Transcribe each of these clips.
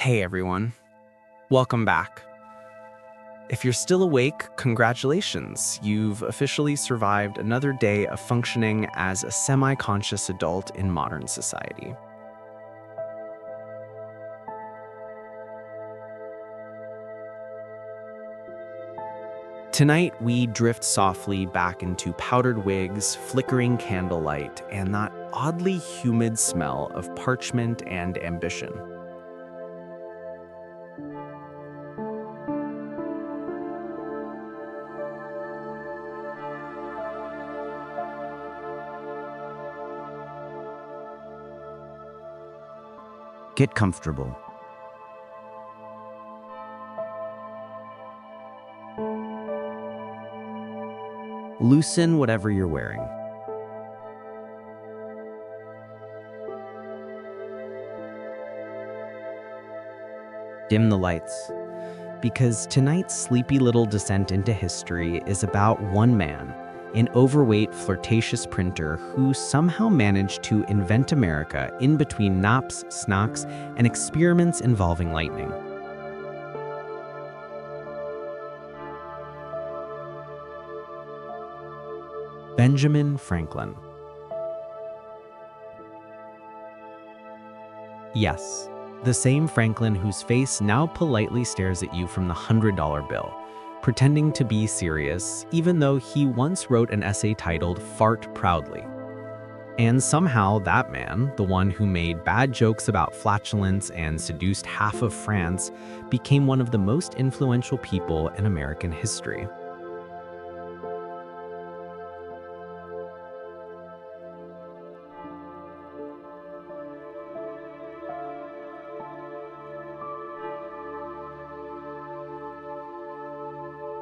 Hey everyone, welcome back. If you're still awake, congratulations. You've officially survived another day of functioning as a semi-conscious adult in modern society. Tonight, we drift softly back into powdered wigs, flickering candlelight, and that oddly humid smell of parchment and ambition. Get comfortable. Loosen whatever you're wearing. Dim the lights, because tonight's sleepy little descent into history is about one man, an overweight, flirtatious printer who somehow managed to invent America in between naps, snacks, and experiments involving lightning. Benjamin Franklin. Yes, the same Franklin whose face now politely stares at you from the $100 bill, pretending to be serious, even though he once wrote an essay titled Fart Proudly. And somehow that man, the one who made bad jokes about flatulence and seduced half of France, became one of the most influential people in American history.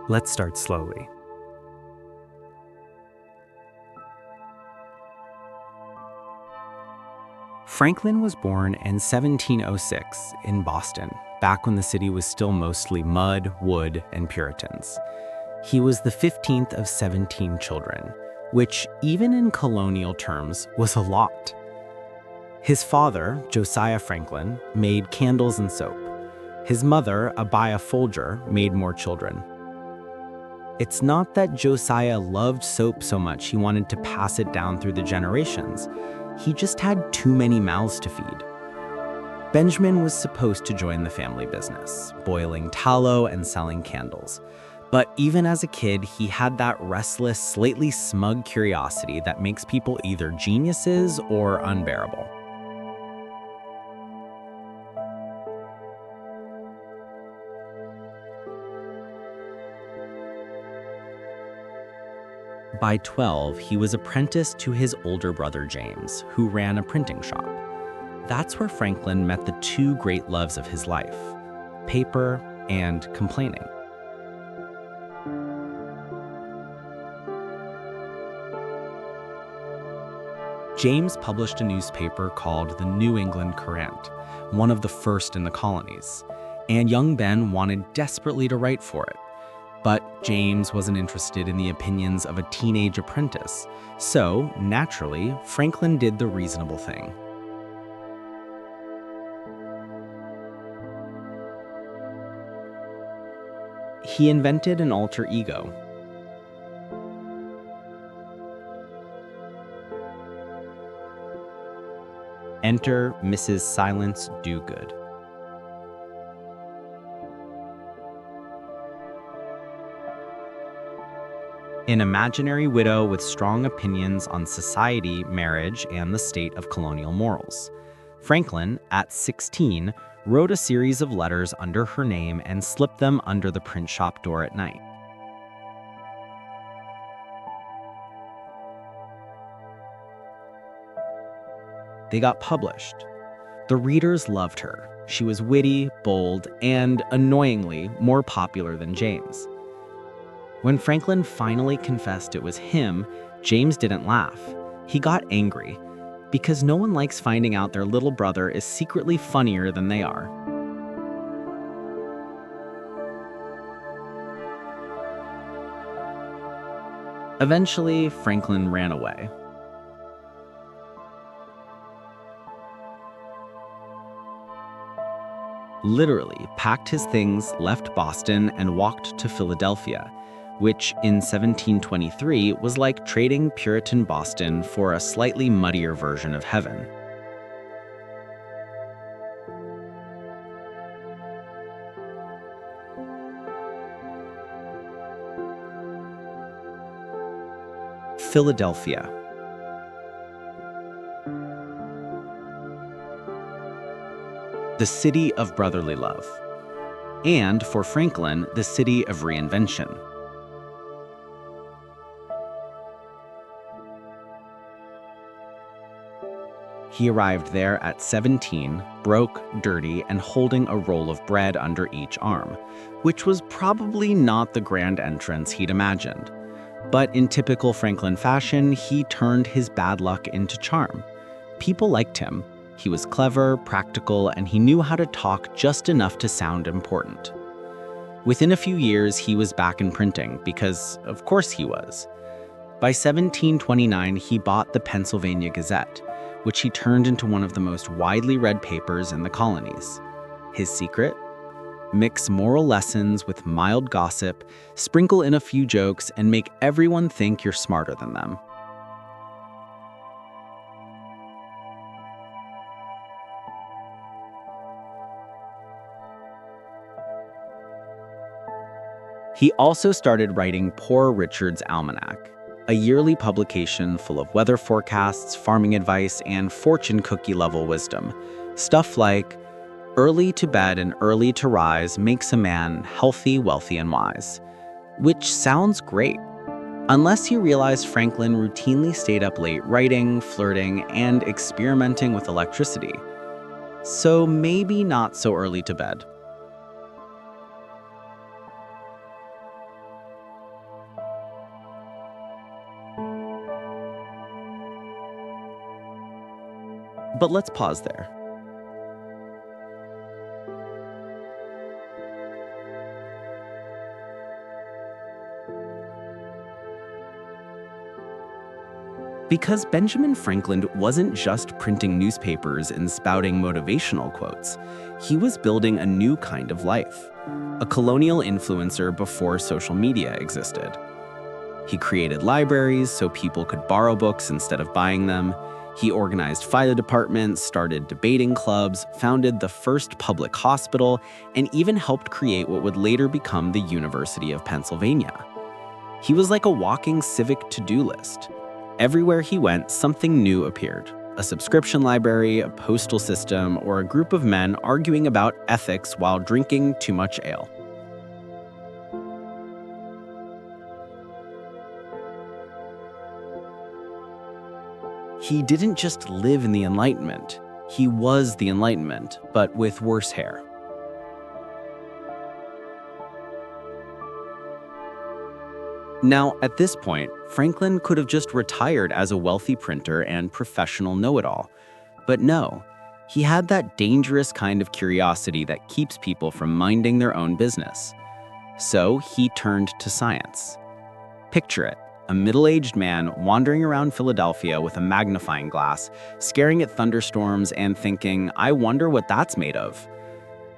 Let's start slowly. Franklin was born in 1706 in Boston, back when the city was still mostly mud, wood, and Puritans. He was the 15th of 17 children, which, even in colonial terms, was a lot. His father, Josiah Franklin, made candles and soap. His mother, Abiah Folger, made more children. It's not that Josiah loved soap so much he wanted to pass it down through the generations. He just had too many mouths to feed. Benjamin was supposed to join the family business, boiling tallow and selling candles. But even as a kid, he had that restless, slightly smug curiosity that makes people either geniuses or unbearable. By 12, he was apprenticed to his older brother James, who ran a printing shop. That's where Franklin met the two great loves of his life, paper and complaining. James published a newspaper called the New England Courant, one of the first in the colonies, and young Ben wanted desperately to write for it. But James wasn't interested in the opinions of a teenage apprentice, so, naturally, Franklin did the reasonable thing. He invented an alter ego. Enter Mrs. Silence Dogood. An imaginary widow with strong opinions on society, marriage, and the state of colonial morals. Franklin, at 16, wrote a series of letters under her name and slipped them under the print shop door at night. They got published. The readers loved her. She was witty, bold, and, annoyingly, more popular than James. When Franklin finally confessed it was him, James didn't laugh. He got angry, because no one likes finding out their little brother is secretly funnier than they are. Eventually, Franklin ran away. literally packed his things, left Boston, and walked to Philadelphia, which in 1723 was like trading Puritan Boston for a slightly muddier version of heaven. Philadelphia. The city of brotherly love, and for Franklin, the city of reinvention. He arrived there at 17, broke, dirty, and holding a roll of bread under each arm, which was probably not the grand entrance he'd imagined. But in typical Franklin fashion, he turned his bad luck into charm. People liked him. He was clever, practical, and he knew how to talk just enough to sound important. Within a few years, he was back in printing, because of course he was. By 1729, he bought the Pennsylvania Gazette, which he turned into one of the most widely read papers in the colonies. His secret? Mix moral lessons with mild gossip, sprinkle in a few jokes, and make everyone think you're smarter than them. He also started writing Poor Richard's Almanac, a yearly publication full of weather forecasts, farming advice, and fortune cookie-level wisdom. Stuff like, early to bed and early to rise makes a man healthy, wealthy, and wise. Which sounds great, unless you realize Franklin routinely stayed up late writing, flirting, and experimenting with electricity. So maybe not so early to bed. But let's pause there. Because Benjamin Franklin wasn't just printing newspapers and spouting motivational quotes, he was building a new kind of life, a colonial influencer before social media existed. He created libraries so people could borrow books instead of buying them. He organized fire departments, started debating clubs, founded the first public hospital, and even helped create what would later become the University of Pennsylvania. He was like a walking civic to-do list. Everywhere he went, something new appeared. A subscription library, a postal system, or a group of men arguing about ethics while drinking too much ale. He didn't just live in the Enlightenment. He was the Enlightenment, but with worse hair. Now, at this point, Franklin could have just retired as a wealthy printer and professional know-it-all. But no, he had that dangerous kind of curiosity that keeps people from minding their own business. So he turned to science. Picture it. A middle-aged man wandering around Philadelphia with a magnifying glass, staring at thunderstorms and thinking, I wonder what that's made of.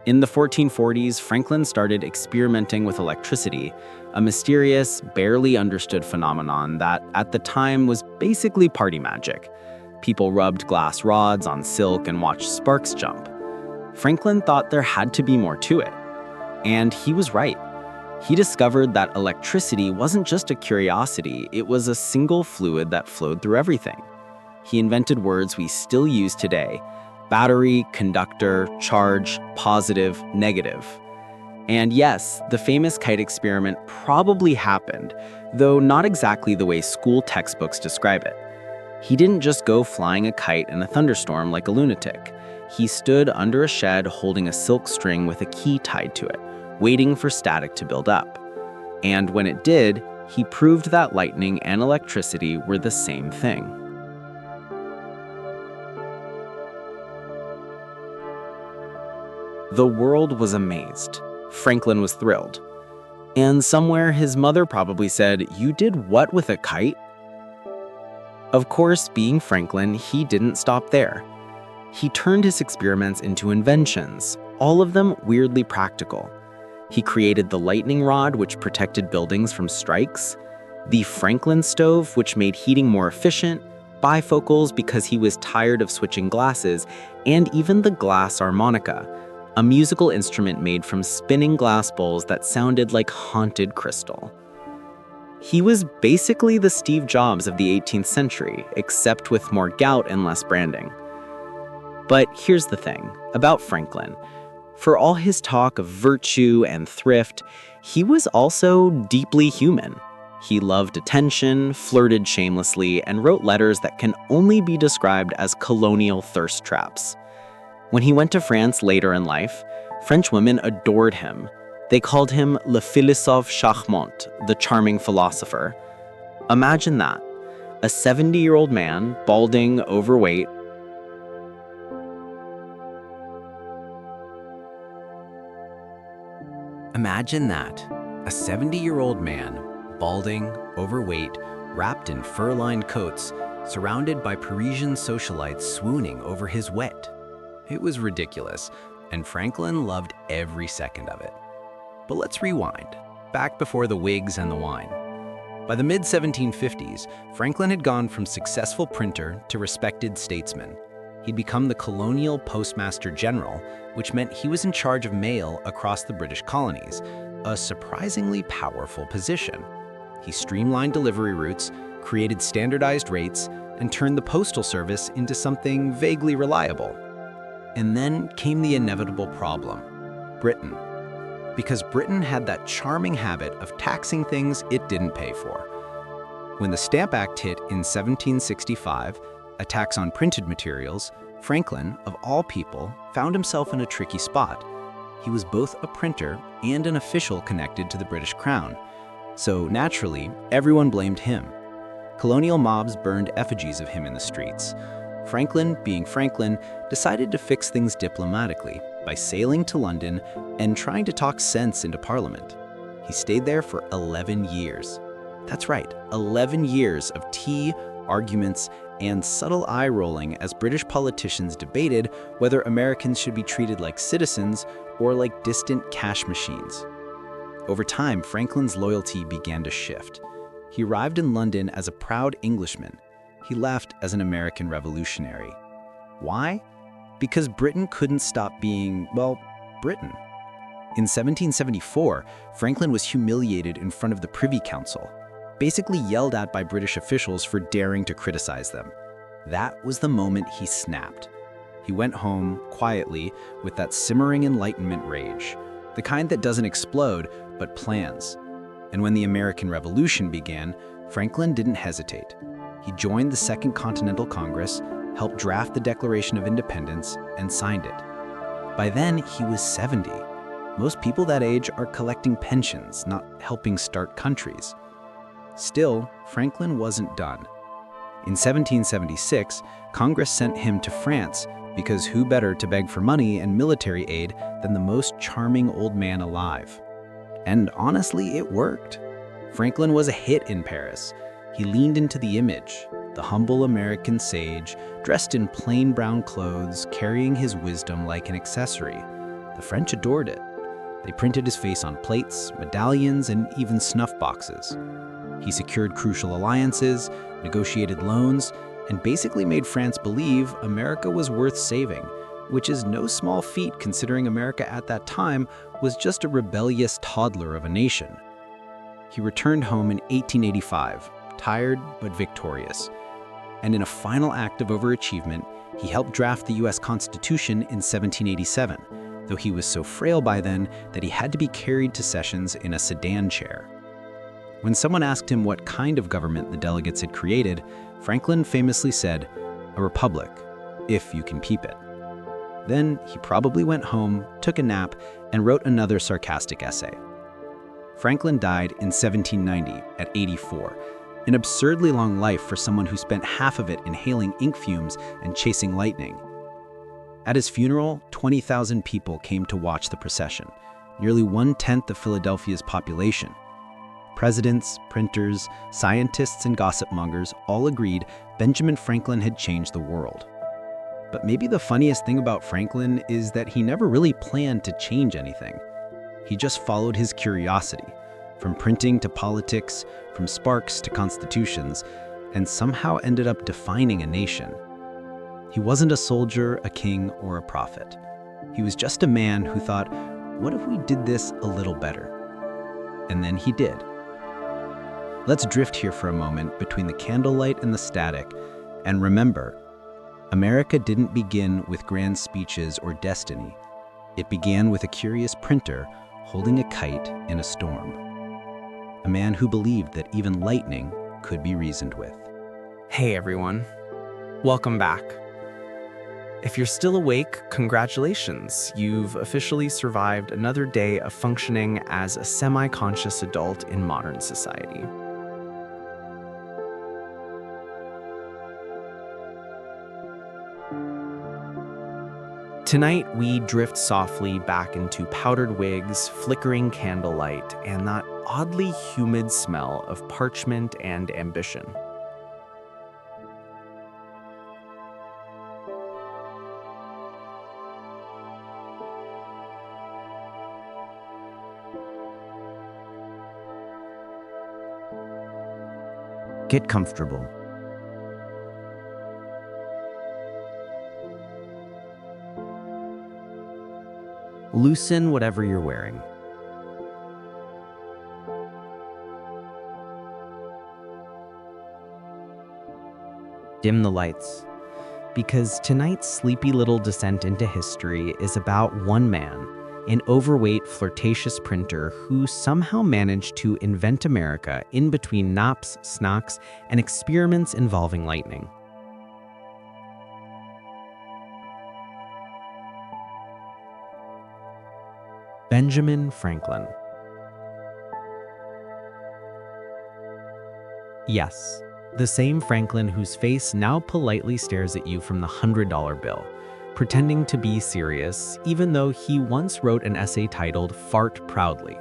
In the 1440s, Franklin started experimenting with electricity, a mysterious, barely understood phenomenon that at the time was basically party magic. People rubbed glass rods on silk and watched sparks jump. Franklin thought there had to be more to it. And he was right. He discovered that electricity wasn't just a curiosity, it was a single fluid that flowed through everything. He invented words we still use today: battery, conductor, charge, positive, negative. And yes, the famous kite experiment probably happened, though not exactly the way school textbooks describe it. He didn't just go flying a kite in a thunderstorm like a lunatic. He stood under a shed holding a silk string with a key tied to it, waiting for static to build up. And when it did, he proved that lightning and electricity were the same thing. The world was amazed. Franklin was thrilled. And somewhere his mother probably said, "You did what with a kite?" Of course, being Franklin, he didn't stop there. He turned his experiments into inventions, all of them weirdly practical. He created the lightning rod, which protected buildings from strikes, the Franklin stove, which made heating more efficient, bifocals because he was tired of switching glasses, and even the glass harmonica, a musical instrument made from spinning glass bowls that sounded like haunted crystal. He was basically the Steve Jobs of the 18th century, except with more gout and less branding. But here's the thing about Franklin. For all his talk of virtue and thrift, he was also deeply human. He loved attention, flirted shamelessly, and wrote letters that can only be described as colonial thirst traps. When he went to France later in life, French women adored him. They called him le philosophe charmant, the charming philosopher. Imagine that. A 70-year-old man, balding, overweight. Imagine that. A 70-year-old man, balding, overweight, wrapped in fur-lined coats, surrounded by Parisian socialites swooning over his wit. It was ridiculous, and Franklin loved every second of it. But let's rewind, back before the wigs and the wine. By the mid-1750s, Franklin had gone from successful printer to respected statesman. He'd become the colonial postmaster general, which meant he was in charge of mail across the British colonies, a surprisingly powerful position. He streamlined delivery routes, created standardized rates, and turned the postal service into something vaguely reliable. And then came the inevitable problem: Britain. Because Britain had that charming habit of taxing things it didn't pay for. When the Stamp Act hit in 1765, a tax on printed materials, Franklin, of all people, found himself in a tricky spot. He was both a printer and an official connected to the British Crown. So naturally, everyone blamed him. Colonial mobs burned effigies of him in the streets. Franklin, being Franklin, decided to fix things diplomatically by sailing to London and trying to talk sense into Parliament. He stayed there for 11 years. That's right, 11 years of tea, arguments, and subtle eye-rolling as British politicians debated whether Americans should be treated like citizens or like distant cash machines. Over time, Franklin's loyalty began to shift. He arrived in London as a proud Englishman. He left as an American revolutionary. Why? Because Britain couldn't stop being, well, Britain. In 1774, Franklin was humiliated in front of the Privy Council, basically yelled at by British officials for daring to criticize them. That was the moment he snapped. He went home, quietly, with that simmering Enlightenment rage, the kind that doesn't explode, but plans. And when the American Revolution began, Franklin didn't hesitate. He joined the Second Continental Congress, helped draft the Declaration of Independence, and signed it. By then, he was 70. Most people that age are collecting pensions, not helping start countries. Still, Franklin wasn't done. In 1776, Congress sent him to France because who better to beg for money and military aid than the most charming old man alive? And honestly, it worked. Franklin was a hit in Paris. He leaned into the image, the humble American sage, dressed in plain brown clothes, carrying his wisdom like an accessory. The French adored it. They printed his face on plates, medallions, and even snuff boxes. He secured crucial alliances, negotiated loans, and basically made France believe America was worth saving, which is no small feat considering America at that time was just a rebellious toddler of a nation. He returned home in 1885, tired but victorious. And in a final act of overachievement, he helped draft the US Constitution in 1787, though he was so frail by then that he had to be carried to sessions in a sedan chair. When someone asked him what kind of government the delegates had created, Franklin famously said, "A republic, if you can keep it." Then he probably went home, took a nap, and wrote another sarcastic essay. Franklin died in 1790 at 84, an absurdly long life for someone who spent half of it inhaling ink fumes and chasing lightning. At his funeral, 20,000 people came to watch the procession, nearly 1/10 of Philadelphia's population. Presidents, printers, scientists, and gossip mongers all agreed Benjamin Franklin had changed the world. But maybe the funniest thing about Franklin is that he never really planned to change anything. He just followed his curiosity, from printing to politics, from sparks to constitutions, and somehow ended up defining a nation. He wasn't a soldier, a king, or a prophet. He was just a man who thought, what if we did this a little better? And then he did. Let's drift here for a moment between the candlelight and the static, and remember, America didn't begin with grand speeches or destiny. It began with a curious printer holding a kite in a storm. A man who believed that even lightning could be reasoned with. Hey everyone, welcome back. If you're still awake, congratulations. You've officially survived another day of functioning as a semi-conscious adult in modern society. Tonight, we drift softly back into powdered wigs, flickering candlelight, and that oddly humid smell of parchment and ambition. Get comfortable. Loosen whatever you're wearing. Dim the lights, because tonight's sleepy little descent into history is about one man, an overweight, flirtatious printer who somehow managed to invent America in between naps, snacks, and experiments involving lightning. Benjamin Franklin. Yes, the same Franklin whose face now politely stares at you from the $100 bill, pretending to be serious even though he once wrote an essay titled "Fart Proudly."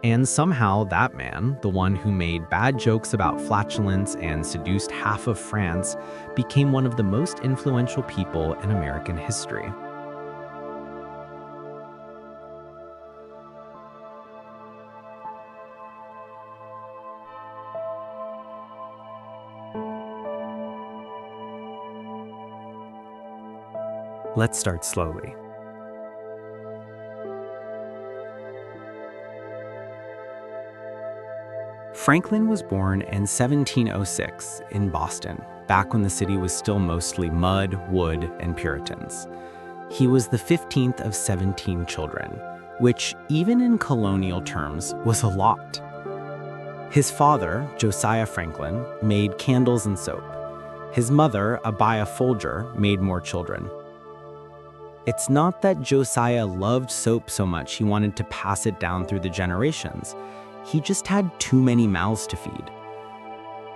And somehow that man, the one who made bad jokes about flatulence and seduced half of France, became one of the most influential people in American history. Let's start slowly. Franklin was born in 1706 in Boston, back when the city was still mostly mud, wood, and Puritans. He was the 15th of 17 children, which, even in colonial terms, was a lot. His father, Josiah Franklin, made candles and soap. His mother, Abiah Folger, made more children. It's not that Josiah loved soap so much he wanted to pass it down through the generations. He just had too many mouths to feed.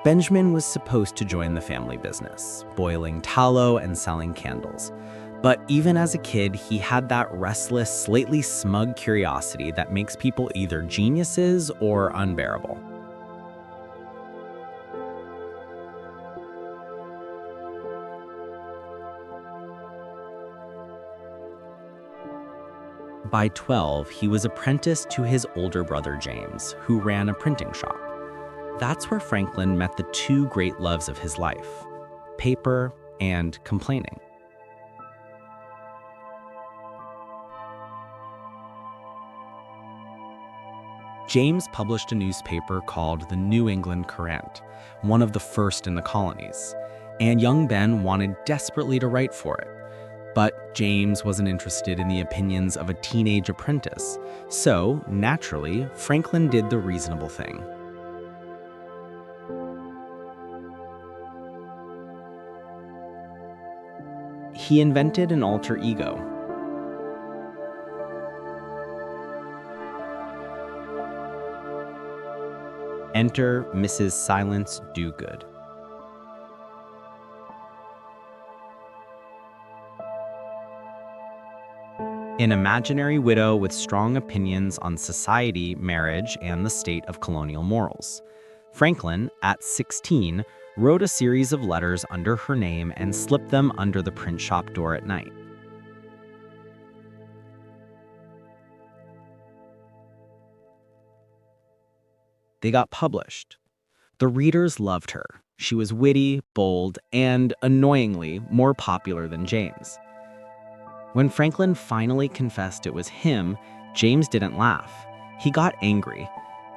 Benjamin was supposed to join the family business, boiling tallow and selling candles. But even as a kid, he had that restless, slightly smug curiosity that makes people either geniuses or unbearable. By 12, he was apprenticed to his older brother James, who ran a printing shop. That's where Franklin met the two great loves of his life, paper and complaining. James published a newspaper called the New England Courant, one of the first in the colonies, and young Ben wanted desperately to write for it. But James wasn't interested in the opinions of a teenage apprentice, so, naturally, Franklin did the reasonable thing. He invented an alter ego. Enter Mrs. Silence Dogood. An imaginary widow with strong opinions on society, marriage, and the state of colonial morals. Franklin, at 16, wrote a series of letters under her name, and slipped them under the print shop door at night. They got published. The readers loved her. She was witty, bold, and, annoyingly, more popular than James. When Franklin finally confessed it was him, James didn't laugh. He got angry,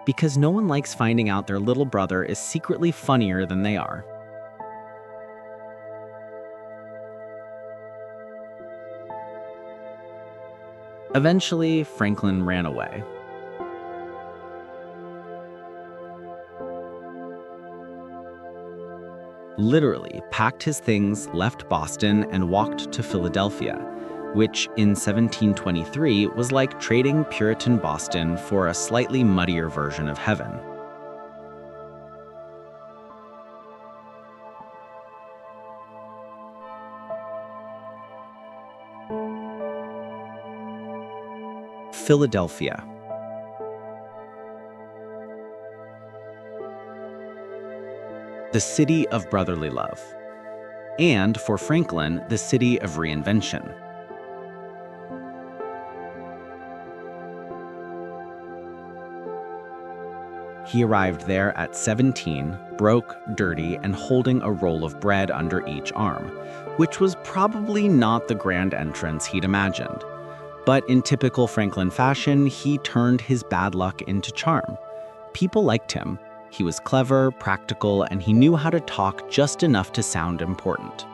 because no one likes finding out their little brother is secretly funnier than they are. Eventually, Franklin ran away. Literally packed his things, left Boston, and walked to Philadelphia, which in 1723 was like trading Puritan Boston for a slightly muddier version of heaven. Philadelphia. The city of brotherly love, and for Franklin, the city of reinvention. He arrived there at 17, broke, dirty, and holding a roll of bread under each arm, which was probably not the grand entrance he'd imagined. But in typical Franklin fashion, he turned his bad luck into charm. People liked him. He was clever, practical, and he knew how to talk just enough to sound important.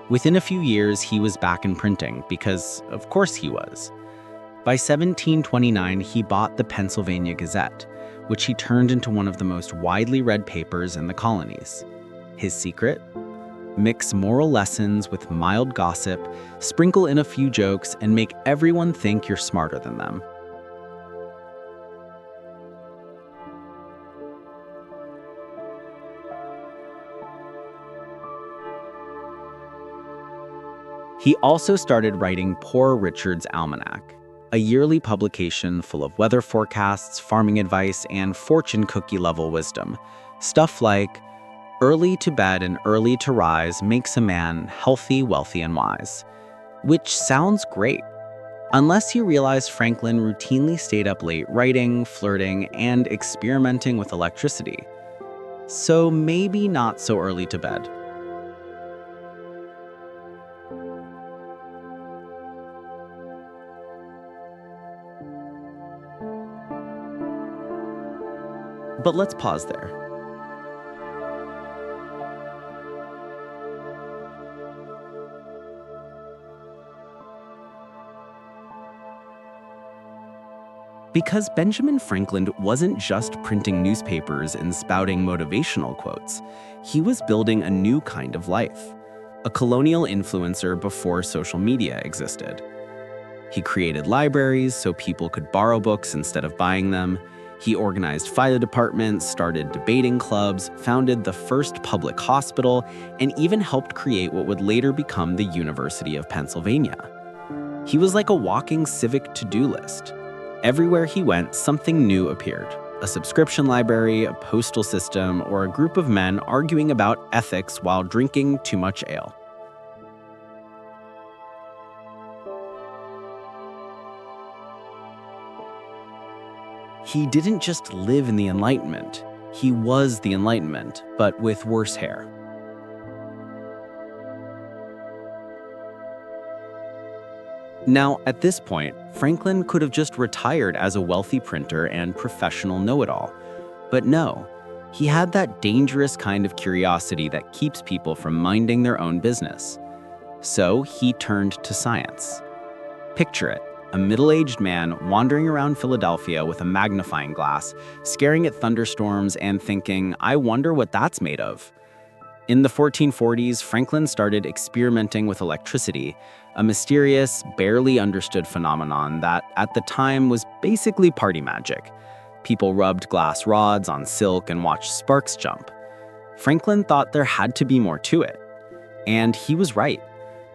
Within a few years, he was back in printing, because of course he was. By 1729, he bought the Pennsylvania Gazette, which he turned into one of the most widely read papers in the colonies. His secret? Mix moral lessons with mild gossip, sprinkle in a few jokes, and make everyone think you're smarter than them. He also started writing Poor Richard's Almanac, a yearly publication full of weather forecasts, farming advice, and fortune cookie-level wisdom. Stuff like, early to bed and early to rise makes a man healthy, wealthy, and wise. Which sounds great, unless you realize Franklin routinely stayed up late writing, flirting, and experimenting with electricity. So maybe not so early to bed. But let's pause there. Because Benjamin Franklin wasn't just printing newspapers and spouting motivational quotes, he was building a new kind of life, a colonial influencer before social media existed. He created libraries so people could borrow books instead of buying them. He organized fire departments, started debating clubs, founded the first public hospital, and even helped create what would later become the University of Pennsylvania. He was like a walking civic to-do list. Everywhere he went, something new appeared. A subscription library, a postal system, or a group of men arguing about ethics while drinking too much ale. He didn't just live in the Enlightenment. He was the Enlightenment, but with worse hair. Now, at this point, Franklin could have just retired as a wealthy printer and professional know-it-all. But no, he had that dangerous kind of curiosity that keeps people from minding their own business. So he turned to science. Picture it. A middle-aged man wandering around Philadelphia with a magnifying glass, staring at thunderstorms and thinking, I wonder what that's made of. In the 1440s, Franklin started experimenting with electricity, a mysterious, barely understood phenomenon that at the time was basically party magic. People rubbed glass rods on silk and watched sparks jump. Franklin thought there had to be more to it. And he was right.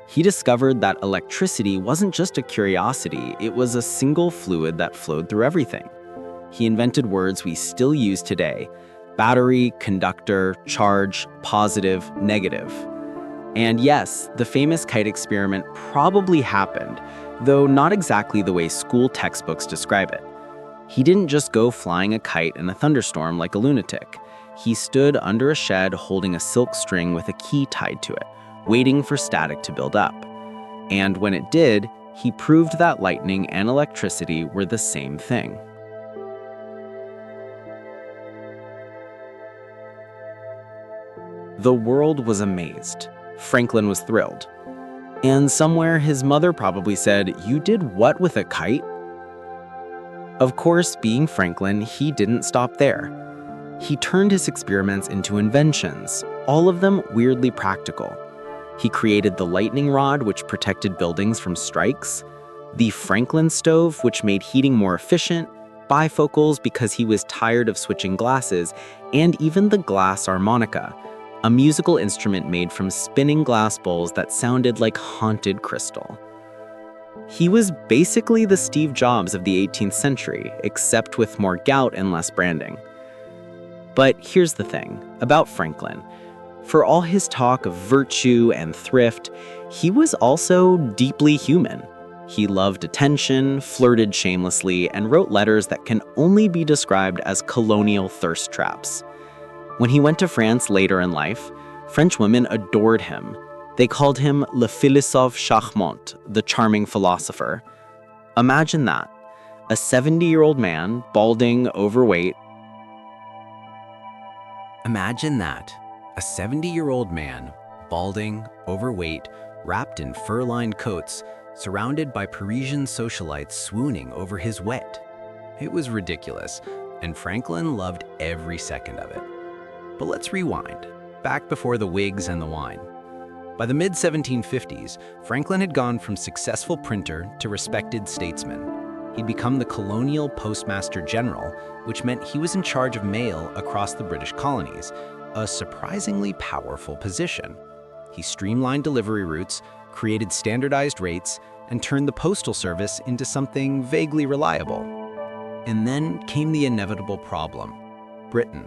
He discovered that electricity wasn't just a curiosity, it was a single fluid that flowed through everything. He invented words we still use today, battery, conductor, charge, positive, negative. And yes, the famous kite experiment probably happened, though not exactly the way school textbooks describe it. He didn't just go flying a kite in a thunderstorm like a lunatic. He stood under a shed holding a silk string with a key tied to it, waiting for static to build up. And when it did, he proved that lightning and electricity were the same thing. The world was amazed. Franklin was thrilled. And somewhere his mother probably said, "You did what with a kite?" Of course, being Franklin, he didn't stop there. He turned his experiments into inventions, all of them weirdly practical. He created the lightning rod, which protected buildings from strikes, the Franklin stove, which made heating more efficient, bifocals because he was tired of switching glasses, and even the glass harmonica, a musical instrument made from spinning glass bowls that sounded like haunted crystal. He was basically the Steve Jobs of the 18th century, except with more gout and less branding. But here's the thing about Franklin. For all his talk of virtue and thrift, he was also deeply human. He loved attention, flirted shamelessly, and wrote letters that can only be described as colonial thirst traps. When he went to France later in life, French women adored him. They called him le philosophe charmant, the charming philosopher. Imagine that. A 70-year-old man, balding, overweight. Imagine that. A 70-year-old man, balding, overweight, wrapped in fur-lined coats, surrounded by Parisian socialites swooning over his wit. It was ridiculous, and Franklin loved every second of it. But let's rewind, back before the wigs and the wine. By the mid-1750s, Franklin had gone from successful printer to respected statesman. He'd become the colonial postmaster general, which meant he was in charge of mail across the British colonies, a surprisingly powerful position. He streamlined delivery routes, created standardized rates, and turned the postal service into something vaguely reliable. And then came the inevitable problem: Britain.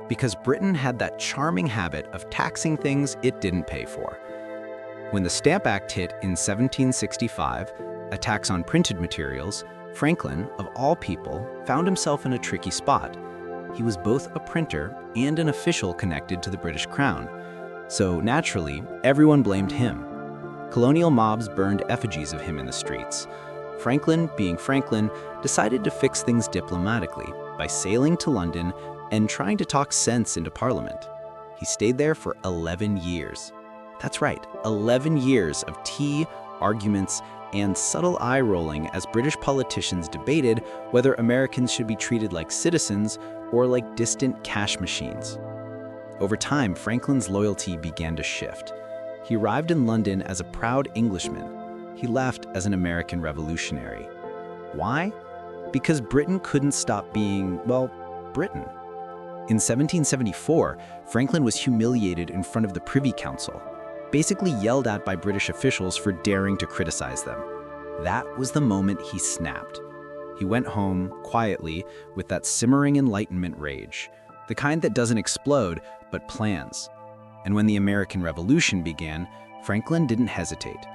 Because Britain had that charming habit of taxing things it didn't pay for. When the Stamp Act hit in 1765, a tax on printed materials, Franklin, of all people, found himself in a tricky spot. He was both a printer and an official connected to the British Crown. So naturally, everyone blamed him. Colonial mobs burned effigies of him in the streets. Franklin, being Franklin, decided to fix things diplomatically by sailing to London and trying to talk sense into Parliament. He stayed there for 11 years. That's right, 11 years of tea, arguments, and subtle eye-rolling as British politicians debated whether Americans should be treated like citizens or like distant cash machines. Over time, Franklin's loyalty began to shift. He arrived in London as a proud Englishman. He left as an American revolutionary. Why? Because Britain couldn't stop being, well, Britain. In 1774, Franklin was humiliated in front of the Privy Council, basically yelled at by British officials for daring to criticize them. That was the moment he snapped. He went home, quietly, with that simmering Enlightenment rage, the kind that doesn't explode, but plans. And when the American Revolution began, Franklin didn't hesitate.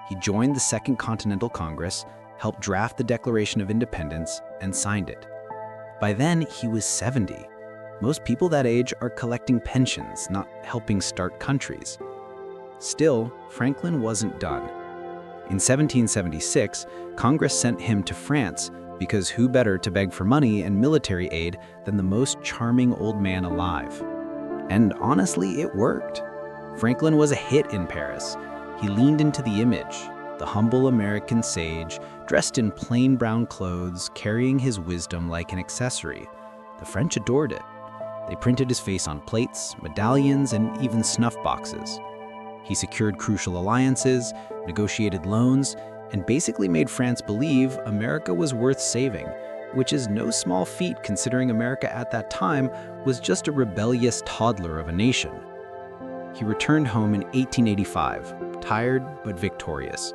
He joined the Second Continental Congress, helped draft the Declaration of Independence, and signed it. By then, he was 70. Most people that age are collecting pensions, not helping start countries. Still, Franklin wasn't done. In 1776, Congress sent him to France because who better to beg for money and military aid than the most charming old man alive? And honestly, it worked. Franklin was a hit in Paris. He leaned into the image, the humble American sage, dressed in plain brown clothes, carrying his wisdom like an accessory. The French adored it. They printed his face on plates, medallions, and even snuff boxes. He secured crucial alliances, negotiated loans, and basically made France believe America was worth saving, which is no small feat considering America at that time was just a rebellious toddler of a nation. He returned home in 1885, tired but victorious.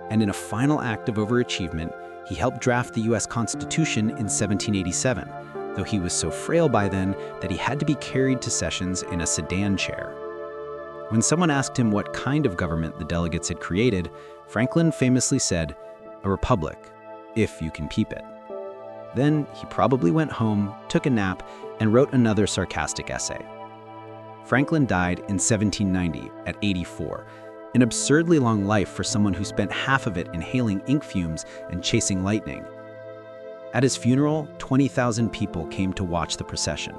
And in a final act of overachievement, he helped draft the US Constitution in 1787, though he was so frail by then that he had to be carried to sessions in a sedan chair. When someone asked him what kind of government the delegates had created, Franklin famously said, "A republic, if you can keep it." Then he probably went home, took a nap, and wrote another sarcastic essay. Franklin died in 1790 at 84, an absurdly long life for someone who spent half of it inhaling ink fumes and chasing lightning. At his funeral, 20,000 people came to watch the procession,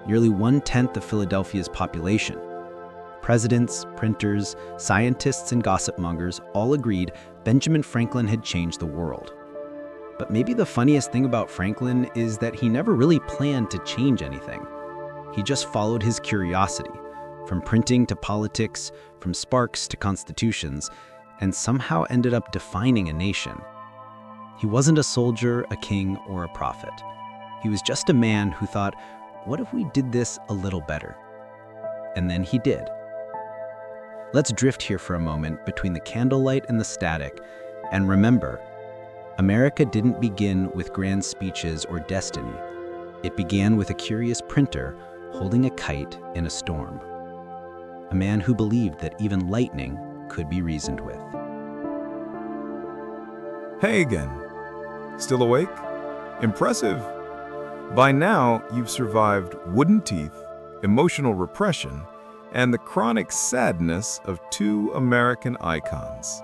nearly 1/10 of Philadelphia's population. Presidents, printers, scientists, and gossip mongers all agreed Benjamin Franklin had changed the world. But maybe the funniest thing about Franklin is that he never really planned to change anything. He just followed his curiosity, from printing to politics, from sparks to constitutions, and somehow ended up defining a nation. He wasn't a soldier, a king, or a prophet. He was just a man who thought, what if we did this a little better? And then he did. Let's drift here for a moment between the candlelight and the static, and remember, America didn't begin with grand speeches or destiny. It began with a curious printer holding a kite in a storm. A man who believed that even lightning could be reasoned with. Hey again. Still awake? Impressive. By now, you've survived wooden teeth, emotional repression, and the chronic sadness of two American icons.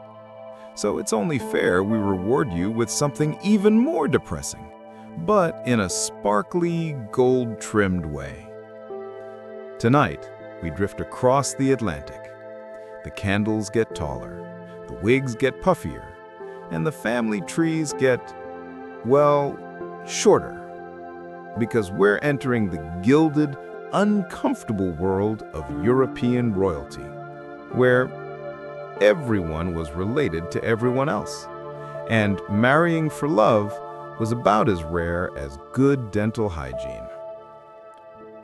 So it's only fair we reward you with something even more depressing, but in a sparkly, gold-trimmed way. Tonight, we drift across the Atlantic. The candles get taller, the wigs get puffier, and the family trees get, well, shorter. Because we're entering the gilded, uncomfortable world of European royalty, where everyone was related to everyone else, and marrying for love was about as rare as good dental hygiene.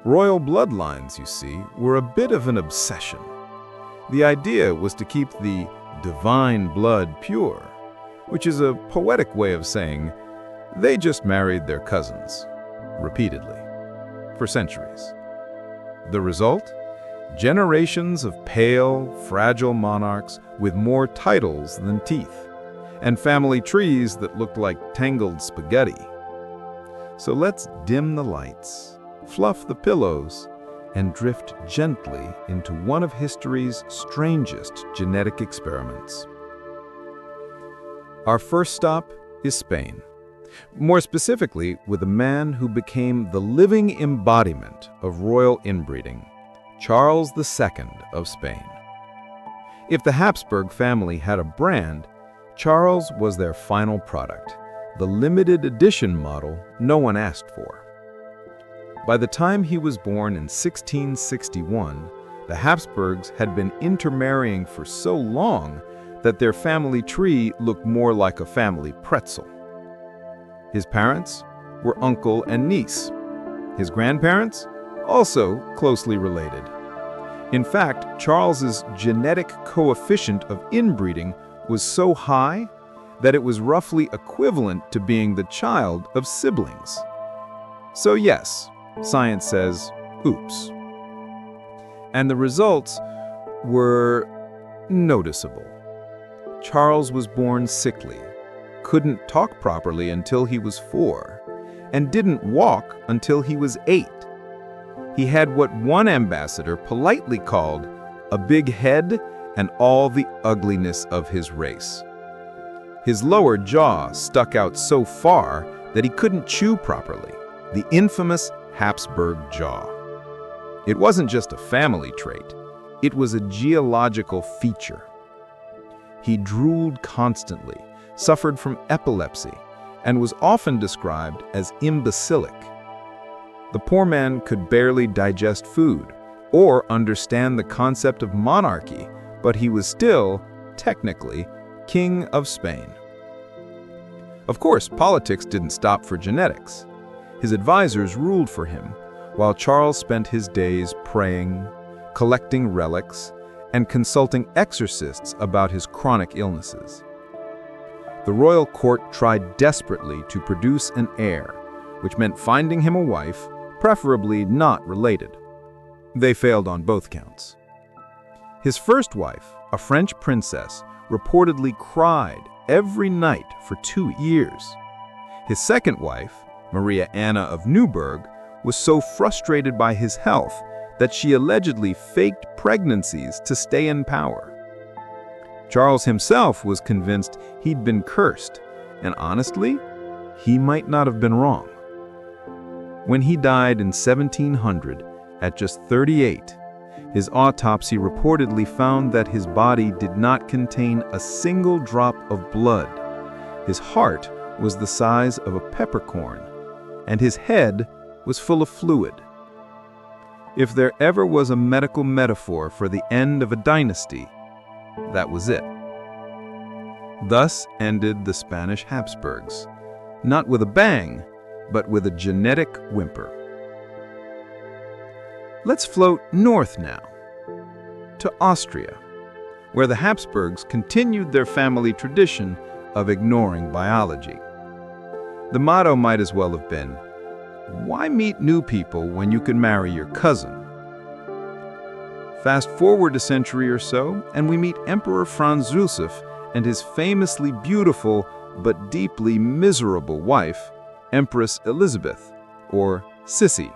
Royal bloodlines, you see, were a bit of an obsession. The idea was to keep the divine blood pure, which is a poetic way of saying they just married their cousins, repeatedly, for centuries. The result? Generations of pale, fragile monarchs with more titles than teeth, and family trees that looked like tangled spaghetti. So let's dim the lights, fluff the pillows, and drift gently into one of history's strangest genetic experiments. Our first stop is Spain. More specifically, with a man who became the living embodiment of royal inbreeding, Charles II of Spain. If the Habsburg family had a brand, Charles was their final product, the limited edition model no one asked for. By the time he was born in 1661, the Habsburgs had been intermarrying for so long that their family tree looked more like a family pretzel. His parents were uncle and niece. His grandparents, also closely related. In fact, Charles's genetic coefficient of inbreeding was so high that it was roughly equivalent to being the child of siblings. So yes, science says, oops. And the results were noticeable. Charles was born sickly, couldn't talk properly until he was 4, and didn't walk until he was 8. He had what one ambassador politely called a big head and all the ugliness of his race. His lower jaw stuck out so far that he couldn't chew properly, the infamous Habsburg jaw. It wasn't just a family trait, it was a geological feature. He drooled constantly, suffered from epilepsy, and was often described as imbecilic. The poor man could barely digest food or understand the concept of monarchy, but he was still, technically, King of Spain. Of course, politics didn't stop for genetics. His advisors ruled for him, while Charles spent his days praying, collecting relics, and consulting exorcists about his chronic illnesses. The royal court tried desperately to produce an heir, which meant finding him a wife, preferably not related. They failed on both counts. His first wife, a French princess, reportedly cried every night for 2 years. His second wife, Maria Anna of Neuburg, was so frustrated by his health that she allegedly faked pregnancies to stay in power. Charles himself was convinced he'd been cursed, and honestly, he might not have been wrong. When he died in 1700, at just 38, his autopsy reportedly found that his body did not contain a single drop of blood. His heart was the size of a peppercorn, and his head was full of fluid. If there ever was a medical metaphor for the end of a dynasty, that was it. Thus ended the Spanish Habsburgs, not with a bang, but with a genetic whimper. Let's float north now, to Austria, where the Habsburgs continued their family tradition of ignoring biology. The motto might as well have been, "Why meet new people when you can marry your cousin?" Fast forward a century or so, and we meet Emperor Franz Joseph and his famously beautiful but deeply miserable wife, Empress Elizabeth, or Sissy.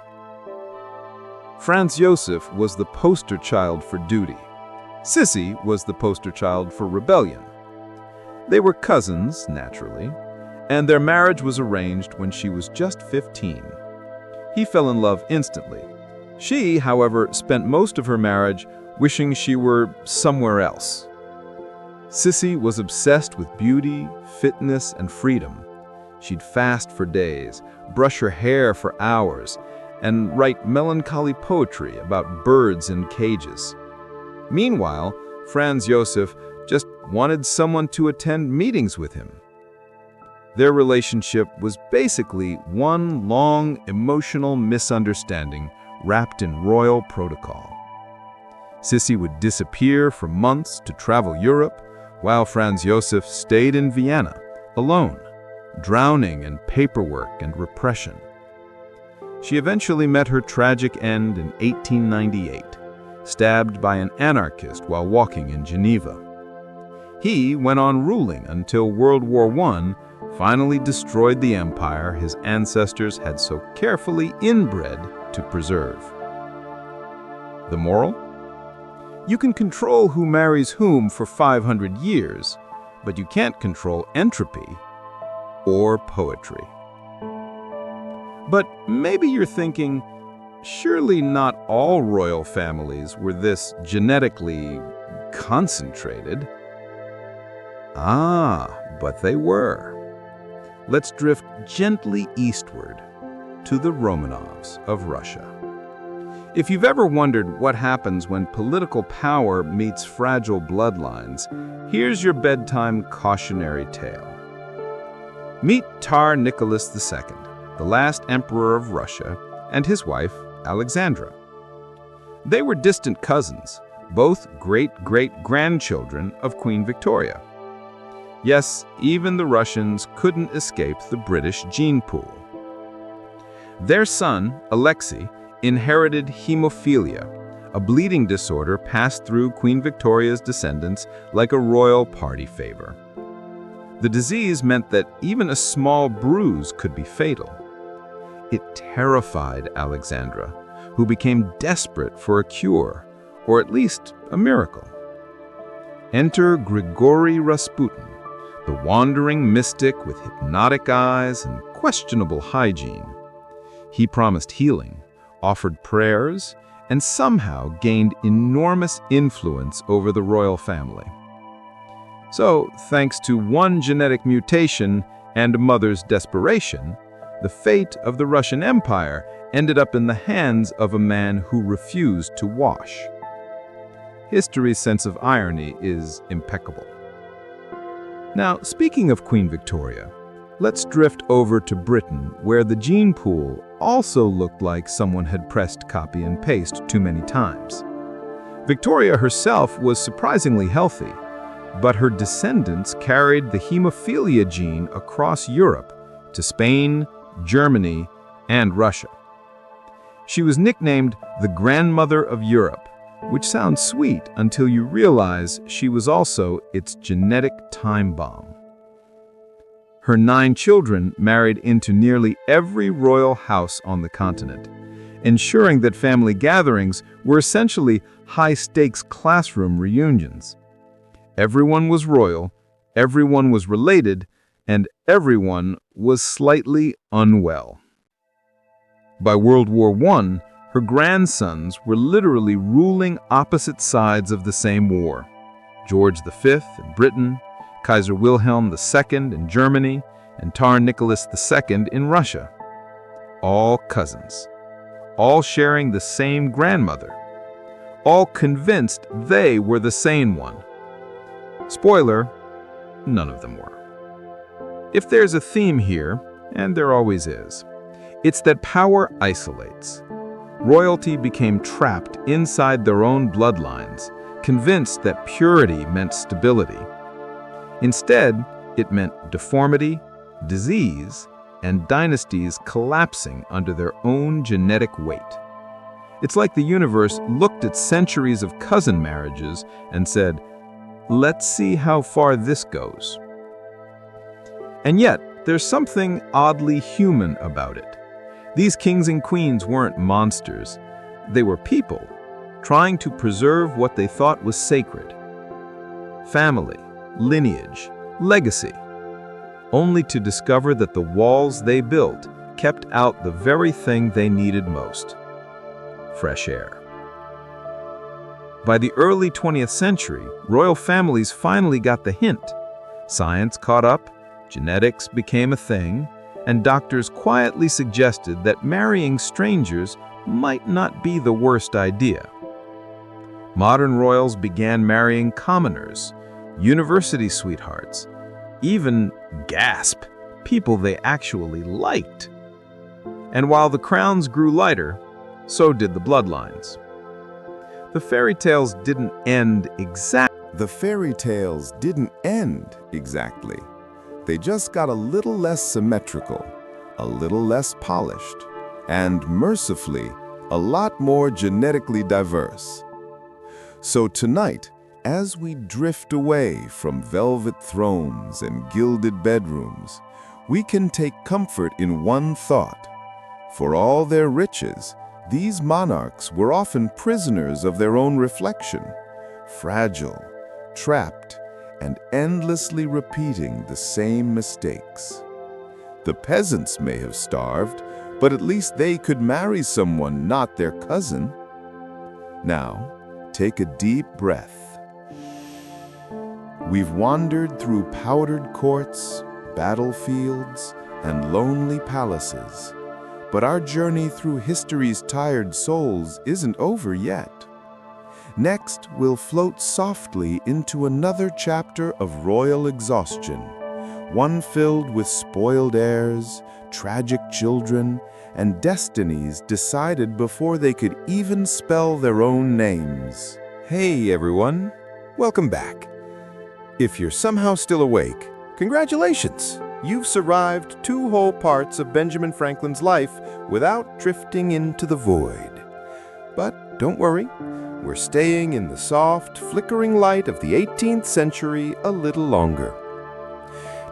Franz Joseph was the poster child for duty. Sissy was the poster child for rebellion. They were cousins, naturally, and their marriage was arranged when she was just 15. He fell in love instantly. She, however, spent most of her marriage wishing she were somewhere else. Sissy was obsessed with beauty, fitness, and freedom. She'd fast for days, brush her hair for hours, and write melancholy poetry about birds in cages. Meanwhile, Franz Joseph just wanted someone to attend meetings with him. Their relationship was basically one long, emotional misunderstanding wrapped in royal protocol. Sissy would disappear for months to travel Europe, while Franz Joseph stayed in Vienna, alone, drowning in paperwork and repression. She eventually met her tragic end in 1898, stabbed by an anarchist while walking in Geneva. He went on ruling until World War I finally destroyed the empire his ancestors had so carefully inbred to preserve. The moral? You can control who marries whom for 500 years, but you can't control entropy or poetry. But maybe you're thinking, surely not all royal families were this genetically concentrated. But they were. Let's drift gently eastward to the Romanovs of Russia. If you've ever wondered what happens when political power meets fragile bloodlines, here's your bedtime cautionary tale. Meet Tsar Nicholas II, the last emperor of Russia, and his wife, Alexandra. They were distant cousins, both great-great-grandchildren of Queen Victoria. Yes, even the Russians couldn't escape the British gene pool. Their son, Alexei, inherited hemophilia, a bleeding disorder passed through Queen Victoria's descendants like a royal party favor. The disease meant that even a small bruise could be fatal. It terrified Alexandra, who became desperate for a cure, or at least a miracle. Enter Grigory Rasputin, the wandering mystic with hypnotic eyes and questionable hygiene. He promised healing, offered prayers, and somehow gained enormous influence over the royal family. So, thanks to one genetic mutation and a mother's desperation, the fate of the Russian Empire ended up in the hands of a man who refused to wash. History's sense of irony is impeccable. Now, speaking of Queen Victoria, let's drift over to Britain, where the gene pool also looked like someone had pressed copy and paste too many times. Victoria herself was surprisingly healthy, but her descendants carried the hemophilia gene across Europe to Spain, Germany, and Russia. She was nicknamed the Grandmother of Europe, which sounds sweet until you realize she was also its genetic time bomb. Her 9 children married into nearly every royal house on the continent, ensuring that family gatherings were essentially high-stakes classroom reunions. Everyone was royal, everyone was related, and everyone was slightly unwell. By World War I, her grandsons were literally ruling opposite sides of the same war. George V in Britain, Kaiser Wilhelm II in Germany, and Tsar Nicholas II in Russia. All cousins, all sharing the same grandmother, all convinced they were the sane one. Spoiler, none of them were. If there's a theme here, and there always is, it's that power isolates. Royalty became trapped inside their own bloodlines, convinced that purity meant stability. Instead, it meant deformity, disease, and dynasties collapsing under their own genetic weight. It's like the universe looked at centuries of cousin marriages and said, "Let's see how far this goes." And yet, there's something oddly human about it. These kings and queens weren't monsters. They were people, trying to preserve what they thought was sacred. Family, lineage, legacy, only to discover that the walls they built kept out the very thing they needed most: fresh air. By the early 20th century, royal families finally got the hint. Science caught up, genetics became a thing, and doctors quietly suggested that marrying strangers might not be the worst idea. Modern royals began marrying commoners, university sweethearts, even, gasp, people they actually liked. And while the crowns grew lighter, so did the bloodlines. The fairy tales didn't end exactly. They just got a little less symmetrical, a little less polished, and mercifully, a lot more genetically diverse. So tonight, as we drift away from velvet thrones and gilded bedrooms, we can take comfort in one thought. For all their riches, these monarchs were often prisoners of their own reflection, fragile, trapped, and endlessly repeating the same mistakes. The peasants may have starved, but at least they could marry someone not their cousin. Now, take a deep breath. We've wandered through powdered courts, battlefields, and lonely palaces, but our journey through history's tired souls isn't over yet. Next, we'll float softly into another chapter of royal exhaustion, one filled with spoiled heirs, tragic children, and destinies decided before they could even spell their own names. Hey everyone, welcome back. If you're somehow still awake, congratulations! You've survived 2 whole parts of Benjamin Franklin's life without drifting into the void. But don't worry, we're staying in the soft, flickering light of the 18th century a little longer.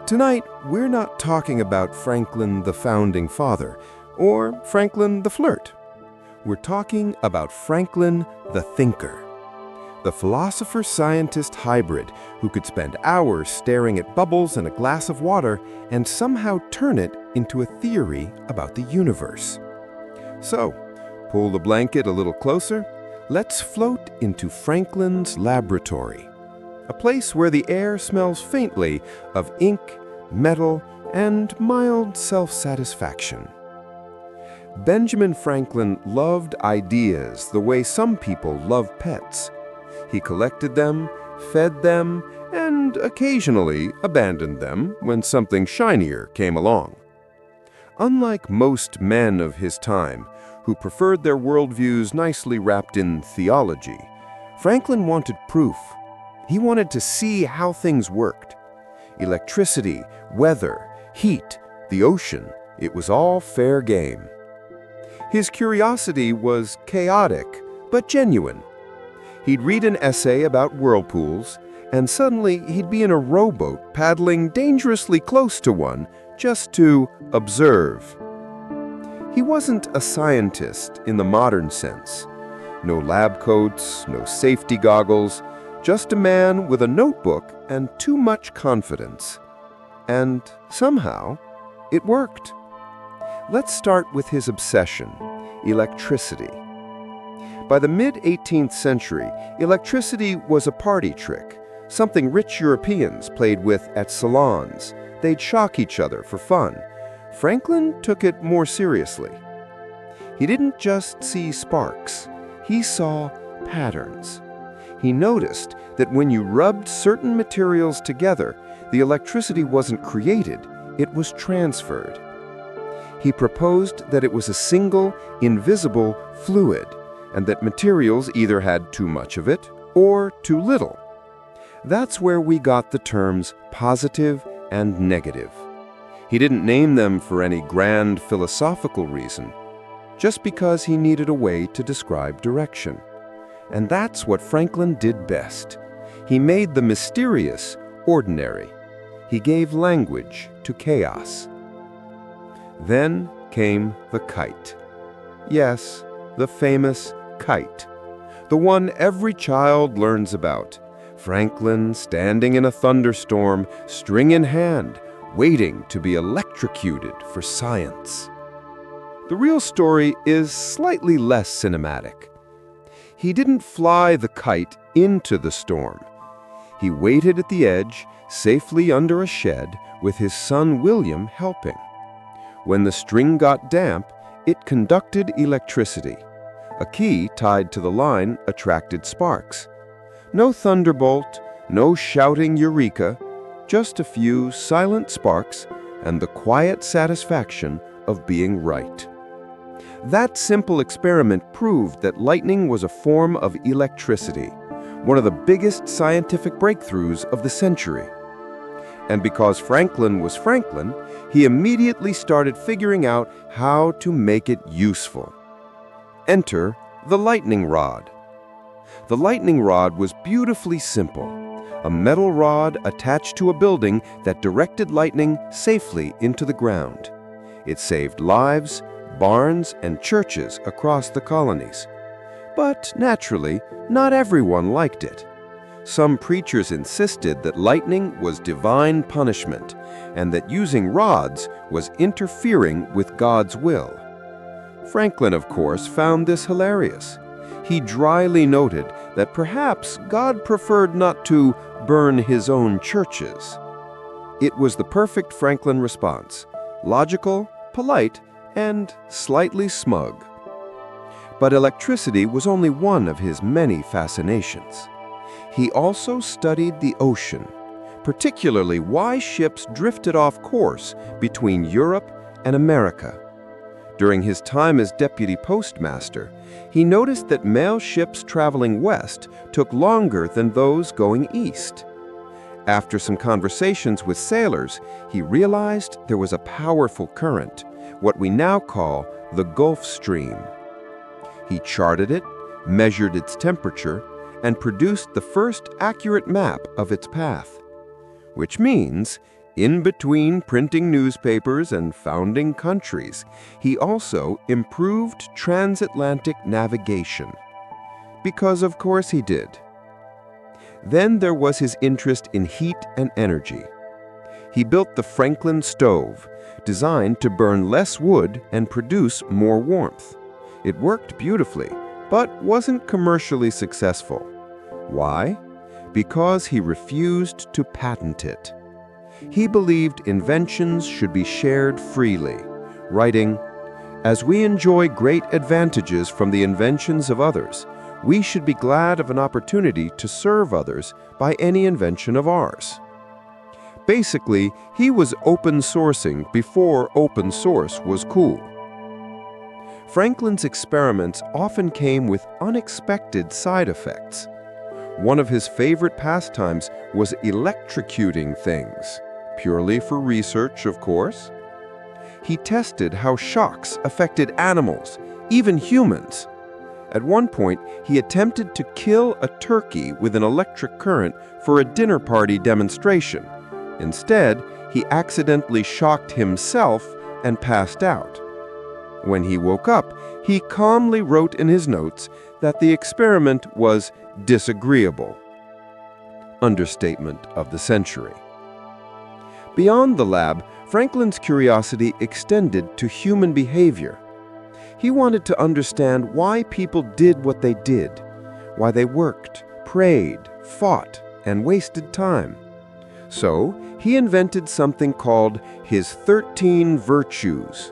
Tonight, we're not talking about Franklin the Founding Father or Franklin the Flirt. We're talking about Franklin the Thinker, the philosopher-scientist hybrid who could spend hours staring at bubbles in a glass of water and somehow turn it into a theory about the universe. So, pull the blanket a little closer. Let's float into Franklin's laboratory, a place where the air smells faintly of ink, metal, and mild self-satisfaction. Benjamin Franklin loved ideas the way some people love pets. He collected them, fed them, and occasionally abandoned them when something shinier came along. Unlike most men of his time, who preferred their worldviews nicely wrapped in theology, Franklin wanted proof. He wanted to see how things worked. Electricity, weather, heat, the ocean, it was all fair game. His curiosity was chaotic, but genuine. He'd read an essay about whirlpools, and suddenly he'd be in a rowboat paddling dangerously close to one just to observe. He wasn't a scientist in the modern sense. No lab coats, no safety goggles, just a man with a notebook and too much confidence. And somehow, it worked. Let's start with his obsession, electricity. By the mid-18th century, electricity was a party trick, something rich Europeans played with at salons. They'd shock each other for fun. Franklin took it more seriously. He didn't just see sparks, he saw patterns. He noticed that when you rubbed certain materials together, the electricity wasn't created, it was transferred. He proposed that it was a single, invisible fluid, and that materials either had too much of it or too little. That's where we got the terms positive and negative. He didn't name them for any grand philosophical reason, just because he needed a way to describe direction. And that's what Franklin did best. He made the mysterious ordinary. He gave language to chaos. Then came the kite. Yes, the famous kite. The one every child learns about. Franklin standing in a thunderstorm, string in hand, waiting to be electrocuted for science. The real story is slightly less cinematic. He didn't fly the kite into the storm. He waited at the edge, safely under a shed, with his son William helping. When the string got damp, it conducted electricity. A key tied to the line attracted sparks. No thunderbolt, no shouting eureka, just a few silent sparks and the quiet satisfaction of being right. That simple experiment proved that lightning was a form of electricity, one of the biggest scientific breakthroughs of the century. And because Franklin was Franklin, he immediately started figuring out how to make it useful. Enter the lightning rod. The lightning rod was beautifully simple, a metal rod attached to a building that directed lightning safely into the ground. It saved lives, barns, and churches across the colonies. But naturally, not everyone liked it. Some preachers insisted that lightning was divine punishment and that using rods was interfering with God's will. Franklin, of course, found this hilarious. He dryly noted that perhaps God preferred not to burn his own churches. It was the perfect Franklin response, logical, polite, and slightly smug. But electricity was only one of his many fascinations. He also studied the ocean, particularly why ships drifted off course between Europe and America. During his time as deputy postmaster, he noticed that mail ships traveling west took longer than those going east. After some conversations with sailors, he realized there was a powerful current, what we now call the Gulf Stream. He charted it, measured its temperature, and produced the first accurate map of its path. Which means, in between printing newspapers and founding countries, he also improved transatlantic navigation. Because of course he did. Then there was his interest in heat and energy. He built the Franklin stove, designed to burn less wood and produce more warmth. It worked beautifully, but wasn't commercially successful. Why? Because he refused to patent it. He believed inventions should be shared freely, writing, "As we enjoy great advantages from the inventions of others, we should be glad of an opportunity to serve others by any invention of ours." Basically, he was open sourcing before open source was cool. Franklin's experiments often came with unexpected side effects. One of his favorite pastimes was electrocuting things, purely for research, of course. He tested how shocks affected animals, even humans. At one point, he attempted to kill a turkey with an electric current for a dinner party demonstration. Instead, he accidentally shocked himself and passed out. When he woke up, he calmly wrote in his notes that the experiment was disagreeable. Understatement of the century. Beyond the lab, Franklin's curiosity extended to human behavior. He wanted to understand why people did what they did, why they worked, prayed, fought, and wasted time. So, he invented something called his 13 virtues.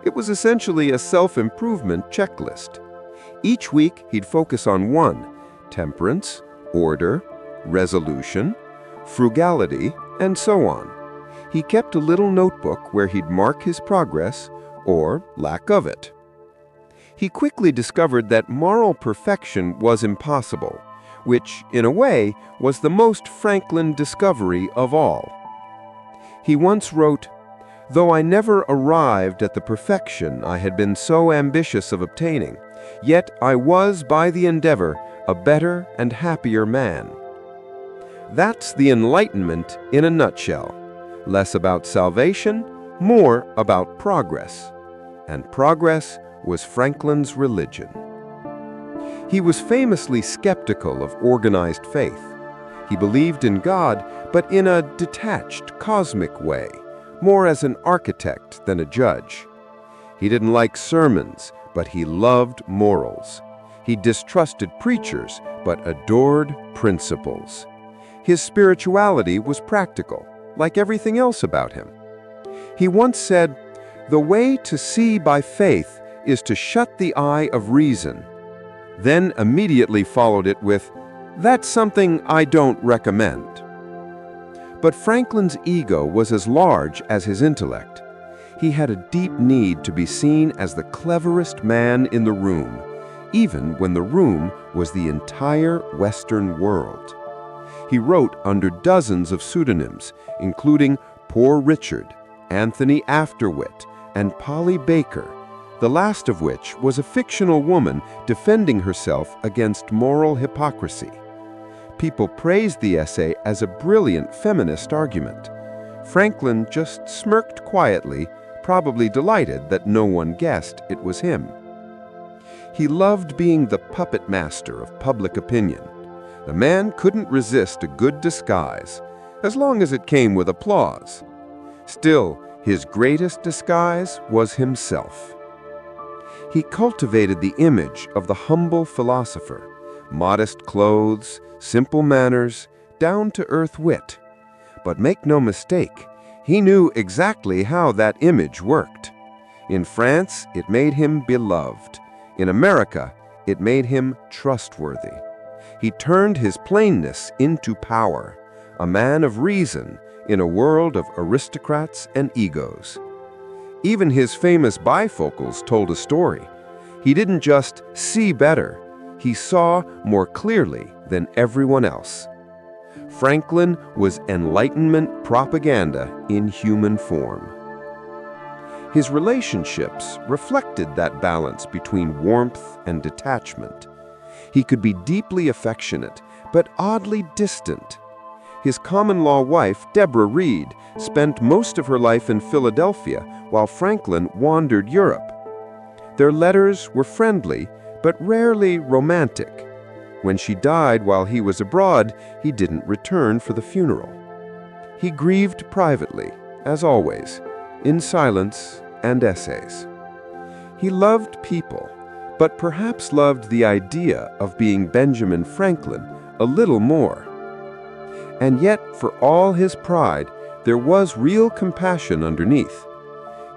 It was essentially a self-improvement checklist. Each week, he'd focus on one: temperance, order, resolution, frugality, and so on. He kept a little notebook where he'd mark his progress or lack of it. He quickly discovered that moral perfection was impossible, which, in a way, was the most Franklin discovery of all. He once wrote, "Though I never arrived at the perfection I had been so ambitious of obtaining, yet I was by the endeavor a better and happier man." That's the Enlightenment in a nutshell. Less about salvation, more about progress. And progress was Franklin's religion. He was famously skeptical of organized faith. He believed in God, but in a detached, cosmic way, more as an architect than a judge. He didn't like sermons, but he loved morals. He distrusted preachers, but adored principles. His spirituality was practical, like everything else about him. He once said, "The way to see by faith is to shut the eye of reason," then immediately followed it with, "That's something I don't recommend." But Franklin's ego was as large as his intellect. He had a deep need to be seen as the cleverest man in the room, even when the room was the entire Western world. He wrote under dozens of pseudonyms, including Poor Richard, Anthony Afterwit, and Polly Baker, the last of which was a fictional woman defending herself against moral hypocrisy. People praised the essay as a brilliant feminist argument. Franklin just smirked quietly, probably delighted that no one guessed it was him. He loved being the puppet master of public opinion. The man couldn't resist a good disguise, as long as it came with applause. Still, his greatest disguise was himself. He cultivated the image of the humble philosopher: modest clothes, simple manners, down-to-earth wit. But make no mistake, he knew exactly how that image worked. In France, it made him beloved. In America, it made him trustworthy. He turned his plainness into power, a man of reason in a world of aristocrats and egos. Even his famous bifocals told a story. He didn't just see better, he saw more clearly than everyone else. Franklin was Enlightenment propaganda in human form. His relationships reflected that balance between warmth and detachment. He could be deeply affectionate, but oddly distant. His common-law wife, Deborah Reed, spent most of her life in Philadelphia, while Franklin wandered Europe. Their letters were friendly, but rarely romantic. When she died while he was abroad, he didn't return for the funeral. He grieved privately, as always, in silence and essays. He loved people, but perhaps loved the idea of being Benjamin Franklin a little more. And yet, for all his pride, there was real compassion underneath.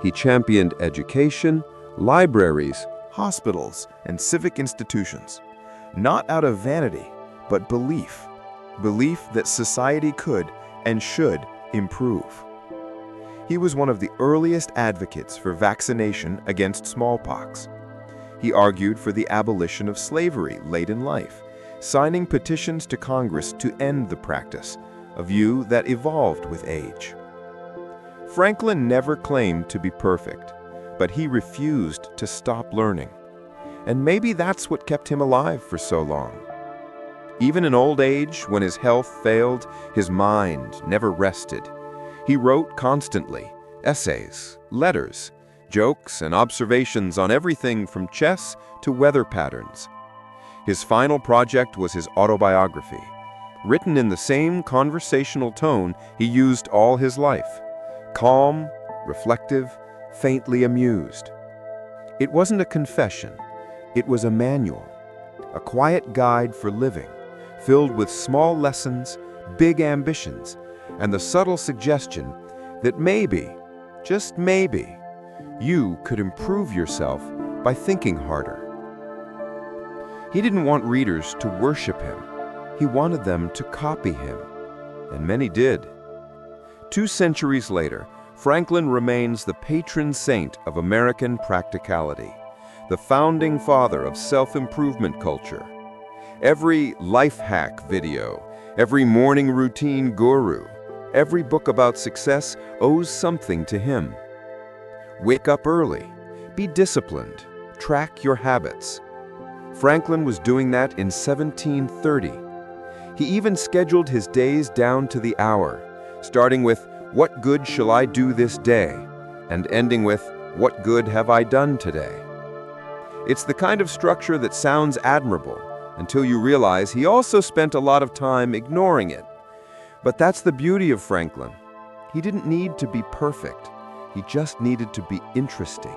He championed education, libraries, Hospitals and civic institutions, not out of vanity, but belief that society could and should improve. He was one of the earliest advocates for vaccination against smallpox. He argued for the abolition of slavery late in life, signing petitions to Congress to end the practice, a view that evolved with age. Franklin never claimed to be perfect, but he refused to stop learning. And maybe that's what kept him alive for so long. Even in old age, when his health failed, his mind never rested. He wrote constantly, essays, letters, jokes, and observations on everything from chess to weather patterns. His final project was his autobiography, written in the same conversational tone he used all his life, calm, reflective, faintly amused. It wasn't a confession, it was a manual, a quiet guide for living, filled with small lessons, big ambitions, and the subtle suggestion that maybe, just maybe, you could improve yourself by thinking harder. He didn't want readers to worship him. He wanted them to copy him, and many did. 2 centuries later, Franklin remains the patron saint of American practicality, the founding father of self-improvement culture. Every life hack video, every morning routine guru, every book about success owes something to him. Wake up early, be disciplined, track your habits. Franklin was doing that in 1730. He even scheduled his days down to the hour, starting with, "What good shall I do this day?" and ending with, "What good have I done today?" It's the kind of structure that sounds admirable until you realize he also spent a lot of time ignoring it. But that's the beauty of Franklin. He didn't need to be perfect. He just needed to be interesting.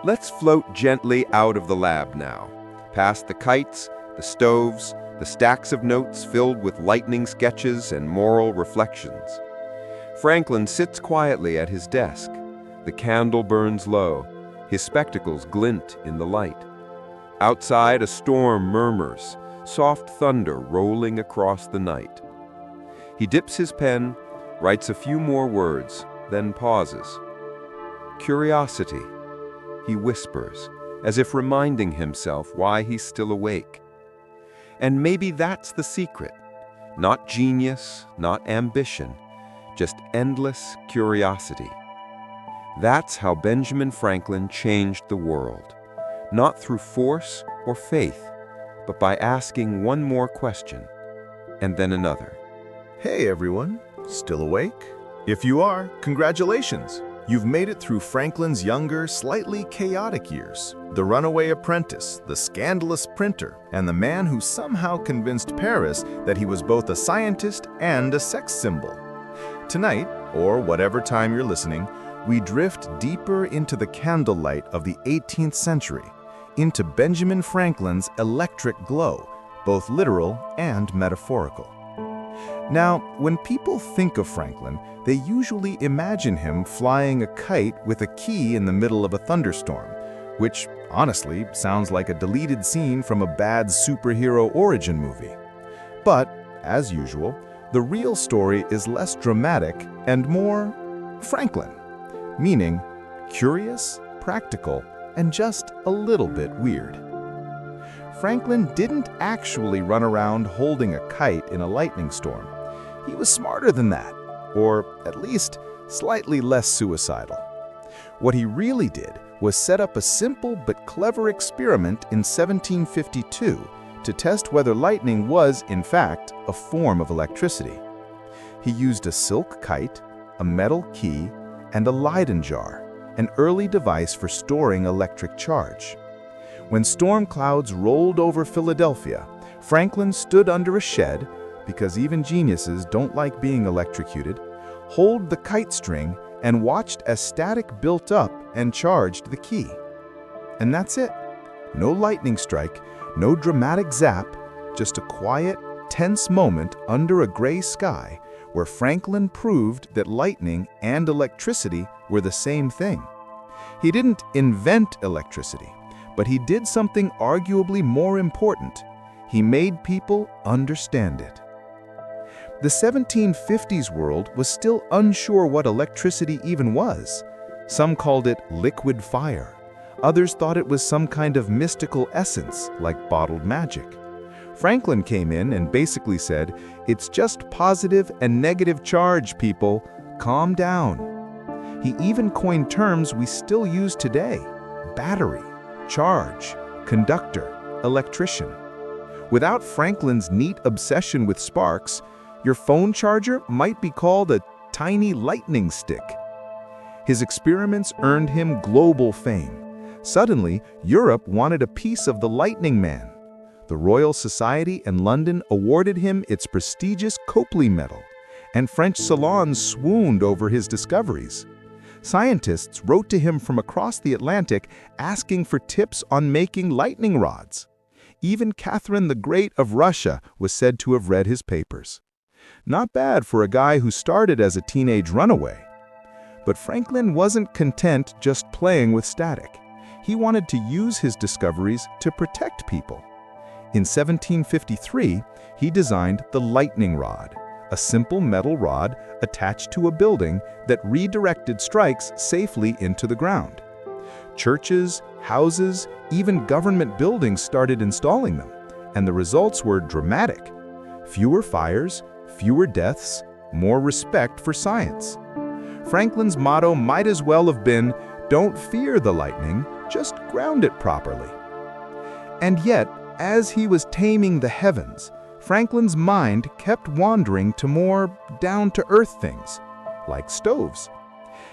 Let's float gently out of the lab now, past the kites, the stoves, the stacks of notes filled with lightning sketches and moral reflections. Franklin sits quietly at his desk. The candle burns low. His spectacles glint in the light. Outside, a storm murmurs, soft thunder rolling across the night. He dips his pen, writes a few more words, then pauses. Curiosity, he whispers, as if reminding himself why he's still awake. And maybe that's the secret. Not genius, not ambition, just endless curiosity. That's how Benjamin Franklin changed the world. Not through force or faith, but by asking one more question, and then another. Hey everyone, still awake? If you are, congratulations! You've made it through Franklin's younger, slightly chaotic years. The runaway apprentice, the scandalous printer, and the man who somehow convinced Paris that he was both a scientist and a sex symbol. Tonight, or whatever time you're listening, we drift deeper into the candlelight of the 18th century, into Benjamin Franklin's electric glow, both literal and metaphorical. Now, when people think of Franklin, they usually imagine him flying a kite with a key in the middle of a thunderstorm, which honestly sounds like a deleted scene from a bad superhero origin movie. But, as usual, the real story is less dramatic and more Franklin, meaning curious, practical, and just a little bit weird. Franklin didn't actually run around holding a kite in a lightning storm. He was smarter than that, or at least slightly less suicidal. What he really did was set up a simple but clever experiment in 1752 to test whether lightning was, in fact, a form of electricity. He used a silk kite, a metal key, and a Leyden jar, an early device for storing electric charge. When storm clouds rolled over Philadelphia, Franklin stood under a shed, because even geniuses don't like being electrocuted, hold the kite string, and watched as static built up and charged the key. And that's it. No lightning strike, no dramatic zap, just a quiet, tense moment under a gray sky where Franklin proved that lightning and electricity were the same thing. He didn't invent electricity, but he did something arguably more important. He made people understand it. The 1750s world was still unsure what electricity even was. Some called it liquid fire. Others thought it was some kind of mystical essence, like bottled magic. Franklin came in and basically said, "It's just positive and negative charge, people. Calm down." He even coined terms we still use today: battery, charge, conductor, electrician. Without Franklin's neat obsession with sparks, your phone charger might be called a tiny lightning stick. His experiments earned him global fame. Suddenly, Europe wanted a piece of the Lightning Man. The Royal Society in London awarded him its prestigious Copley Medal, and French salons swooned over his discoveries. Scientists wrote to him from across the Atlantic asking for tips on making lightning rods. Even Catherine the Great of Russia was said to have read his papers. Not bad for a guy who started as a teenage runaway. But Franklin wasn't content just playing with static. He wanted to use his discoveries to protect people. In 1753, he designed the lightning rod, a simple metal rod attached to a building that redirected strikes safely into the ground. Churches, houses, even government buildings started installing them, and the results were dramatic. Fewer fires, fewer deaths, more respect for science. Franklin's motto might as well have been, "Don't fear the lightning, just ground it properly." And yet, as he was taming the heavens, Franklin's mind kept wandering to more down-to-earth things, like stoves.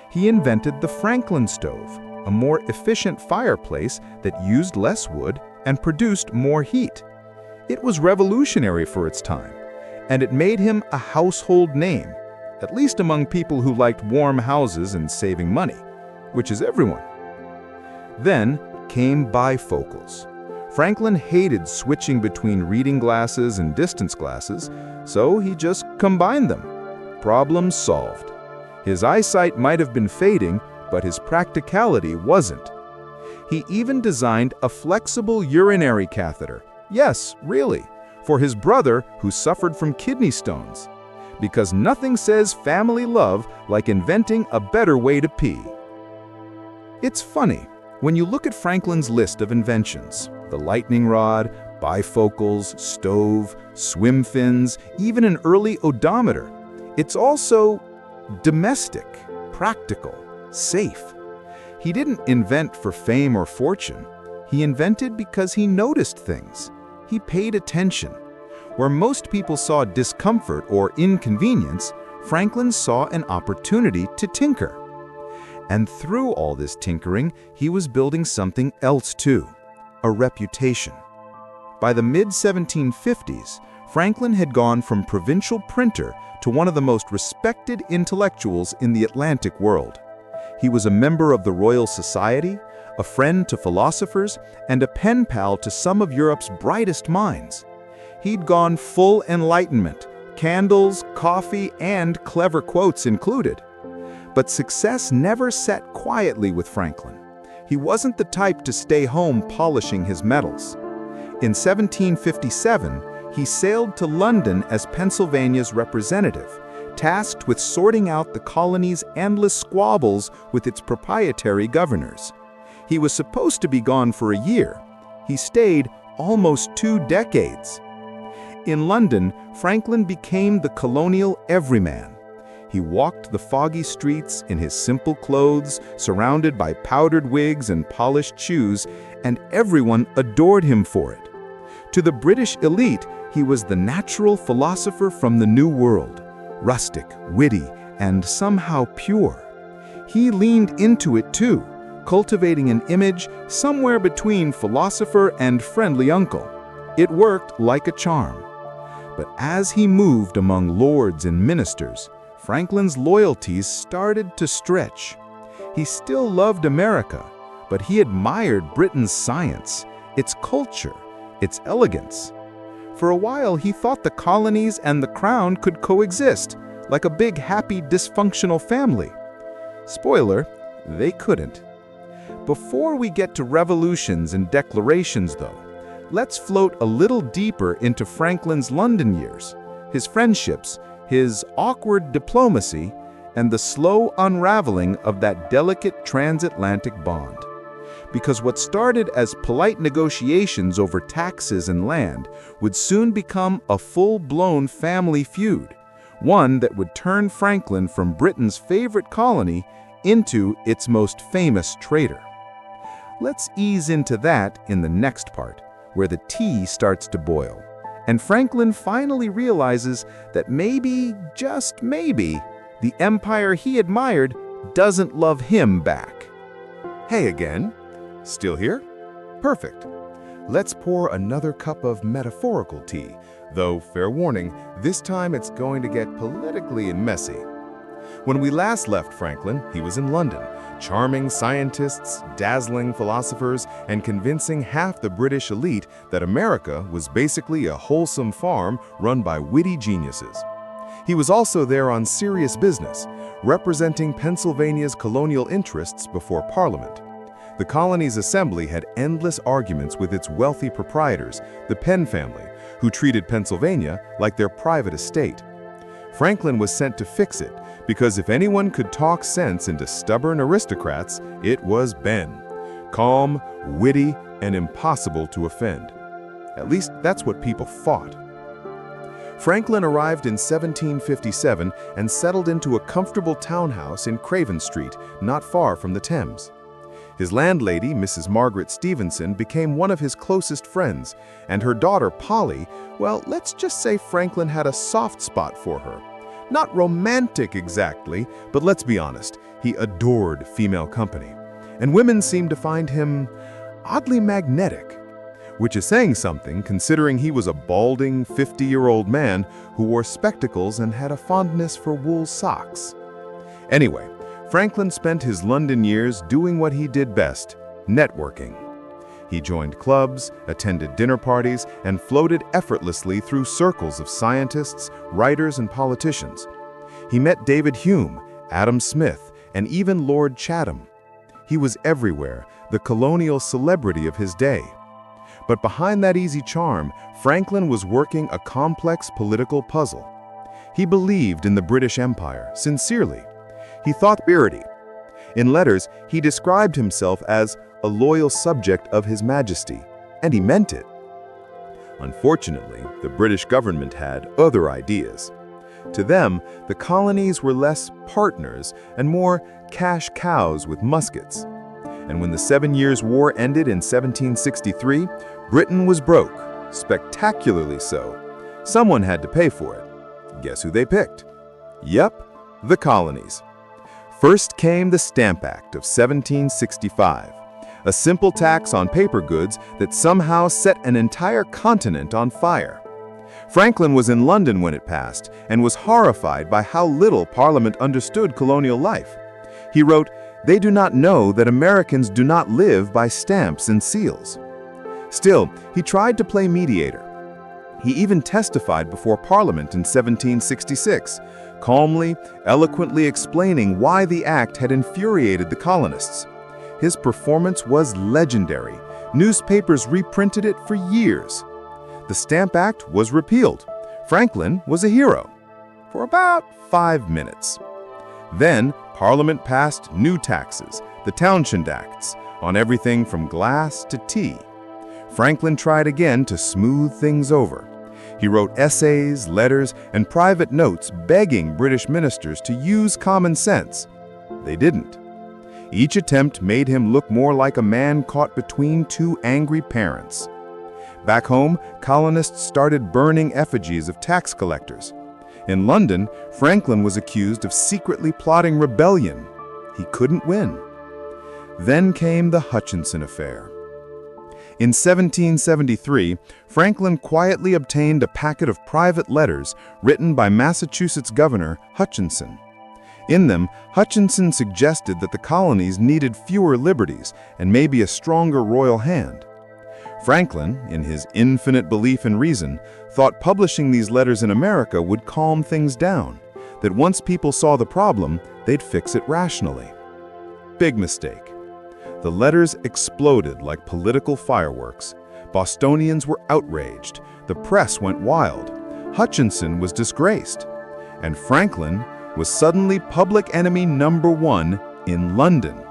He invented the Franklin stove, a more efficient fireplace that used less wood and produced more heat. It was revolutionary for its time, and it made him a household name, at least among people who liked warm houses and saving money, which is everyone. Then came bifocals. Franklin hated switching between reading glasses and distance glasses, so he just combined them. Problem solved. His eyesight might have been fading, but his practicality wasn't. He even designed a flexible urinary catheter. Yes, really, for his brother who suffered from kidney stones. Because nothing says family love like inventing a better way to pee. It's funny, when you look at Franklin's list of inventions, the lightning rod, bifocals, stove, swim fins, even an early odometer, it's also domestic, practical, safe. He didn't invent for fame or fortune. He invented because he noticed things. He paid attention. Where most people saw discomfort or inconvenience, Franklin saw an opportunity to tinker. And through all this tinkering, he was building something else too, a reputation. By the mid-1750s, Franklin had gone from provincial printer to one of the most respected intellectuals in the Atlantic world. He was a member of the Royal Society, a friend to philosophers, and a pen pal to some of Europe's brightest minds. He'd gone full enlightenment, candles, coffee, and clever quotes included. But success never sat quietly with Franklin. He wasn't the type to stay home polishing his medals. In 1757, he sailed to London as Pennsylvania's representative, tasked with sorting out the colony's endless squabbles with its proprietary governors. He was supposed to be gone for a year. He stayed almost 2 decades. In London, Franklin became the colonial everyman. He walked the foggy streets in his simple clothes, surrounded by powdered wigs and polished shoes, and everyone adored him for it. To the British elite, he was the natural philosopher from the New World, rustic, witty, and somehow pure. He leaned into it too, cultivating an image somewhere between philosopher and friendly uncle. It worked like a charm. But as he moved among lords and ministers, Franklin's loyalties started to stretch. He still loved America, but he admired Britain's science, its culture, its elegance. For a while, he thought the colonies and the crown could coexist, like a big, happy, dysfunctional family. Spoiler, they couldn't. Before we get to revolutions and declarations, though, let's float a little deeper into Franklin's London years, his friendships, his awkward diplomacy, and the slow unraveling of that delicate transatlantic bond. Because what started as polite negotiations over taxes and land would soon become a full-blown family feud, one that would turn Franklin from Britain's favorite colony into its most famous traitor. Let's ease into that in the next part, where the tea starts to boil, and Franklin finally realizes that maybe, just maybe, the empire he admired doesn't love him back. Hey again. Still here? Perfect. Let's pour another cup of metaphorical tea, though fair warning, this time it's going to get politically messy. When we last left Franklin, he was in London, charming scientists, dazzling philosophers, and convincing half the British elite that America was basically a wholesome farm run by witty geniuses. He was also there on serious business, representing Pennsylvania's colonial interests before Parliament. The colony's assembly had endless arguments with its wealthy proprietors, the Penn family, who treated Pennsylvania like their private estate. Franklin was sent to fix it, because if anyone could talk sense into stubborn aristocrats, it was Ben. Calm, witty, and impossible to offend. At least that's what people thought. Franklin arrived in 1757 and settled into a comfortable townhouse in Craven Street, not far from the Thames. His landlady, Mrs. Margaret Stevenson, became one of his closest friends, and her daughter, Polly, well, let's just say Franklin had a soft spot for her. Not romantic exactly, but let's be honest, he adored female company. And women seemed to find him oddly magnetic, which is saying something considering he was a balding, 50-year-old man who wore spectacles and had a fondness for wool socks. Anyway, Franklin spent his London years doing what he did best, networking. He joined clubs, attended dinner parties, and floated effortlessly through circles of scientists, writers, and politicians. He met David Hume, Adam Smith, and even Lord Chatham. He was everywhere, the colonial celebrity of his day. But behind that easy charm, Franklin was working a complex political puzzle. He believed in the British Empire, sincerely. He thought spirity. In letters, he described himself as a loyal subject of His Majesty, and he meant it. Unfortunately, the British government had other ideas. To them, the colonies were less partners and more cash cows with muskets. And when the 7 Years' War ended in 1763, Britain was broke, spectacularly so. Someone had to pay for it. Guess who they picked? Yep, the colonies. First came the Stamp Act of 1765, a simple tax on paper goods that somehow set an entire continent on fire. Franklin was in London when it passed and was horrified by how little Parliament understood colonial life. He wrote, "They do not know that Americans do not live by stamps and seals." Still, he tried to play mediator. He even testified before Parliament in 1766, calmly, eloquently explaining why the act had infuriated the colonists. His performance was legendary. Newspapers reprinted it for years. The Stamp Act was repealed. Franklin was a hero for about 5 minutes. Then, Parliament passed new taxes, the Townshend Acts, on everything from glass to tea. Franklin tried again to smooth things over. He wrote essays, letters, and private notes begging British ministers to use common sense. They didn't. Each attempt made him look more like a man caught between two angry parents. Back home, colonists started burning effigies of tax collectors. In London, Franklin was accused of secretly plotting rebellion. He couldn't win. Then came the Hutchinson affair. In 1773, Franklin quietly obtained a packet of private letters written by Massachusetts Governor Hutchinson. In them, Hutchinson suggested that the colonies needed fewer liberties and maybe a stronger royal hand. Franklin, in his infinite belief in reason, thought publishing these letters in America would calm things down, that once people saw the problem, they'd fix it rationally. Big mistake. The letters exploded like political fireworks. Bostonians were outraged. The press went wild. Hutchinson was disgraced. And Franklin was suddenly public enemy number one in London.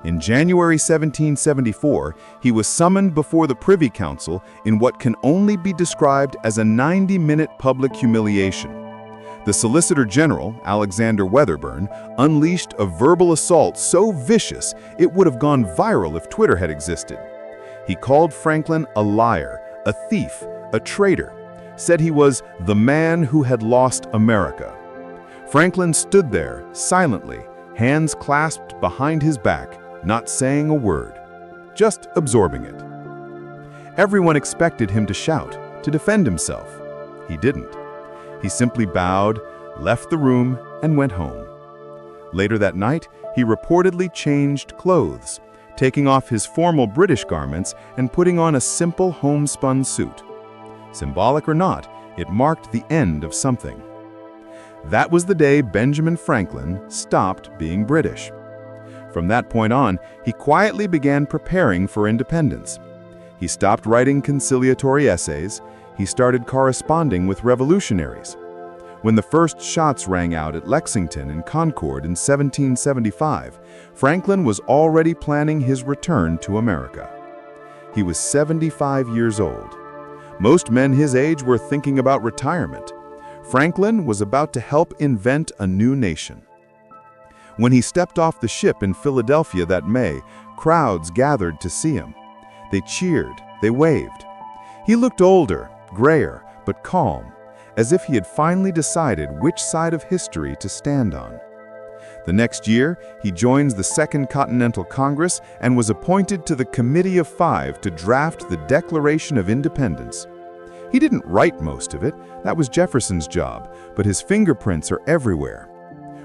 In January 1774, he was summoned before the Privy Council in what can only be described as a 90-minute public humiliation. The Solicitor General, Alexander Weatherburn, unleashed a verbal assault so vicious it would have gone viral if Twitter had existed. He called Franklin a liar, a thief, a traitor, said he was the man who had lost America. Franklin stood there, silently, hands clasped behind his back, not saying a word, just absorbing it. Everyone expected him to shout, to defend himself. He didn't. He simply bowed, left the room, and went home. Later that night, he reportedly changed clothes, taking off his formal British garments and putting on a simple homespun suit. Symbolic or not, it marked the end of something. That was the day Benjamin Franklin stopped being British. From that point on, he quietly began preparing for independence. He stopped writing conciliatory essays. He started corresponding with revolutionaries. When the first shots rang out at Lexington and Concord in 1775, Franklin was already planning his return to America. He was 75 years old. Most men his age were thinking about retirement. Franklin was about to help invent a new nation. When he stepped off the ship in Philadelphia that May, crowds gathered to see him. They cheered, they waved. He looked older, grayer, but calm, as if he had finally decided which side of history to stand on. The next year, he joins the Second Continental Congress and was appointed to the Committee of Five to draft the Declaration of Independence. He didn't write most of it, that was Jefferson's job, but his fingerprints are everywhere.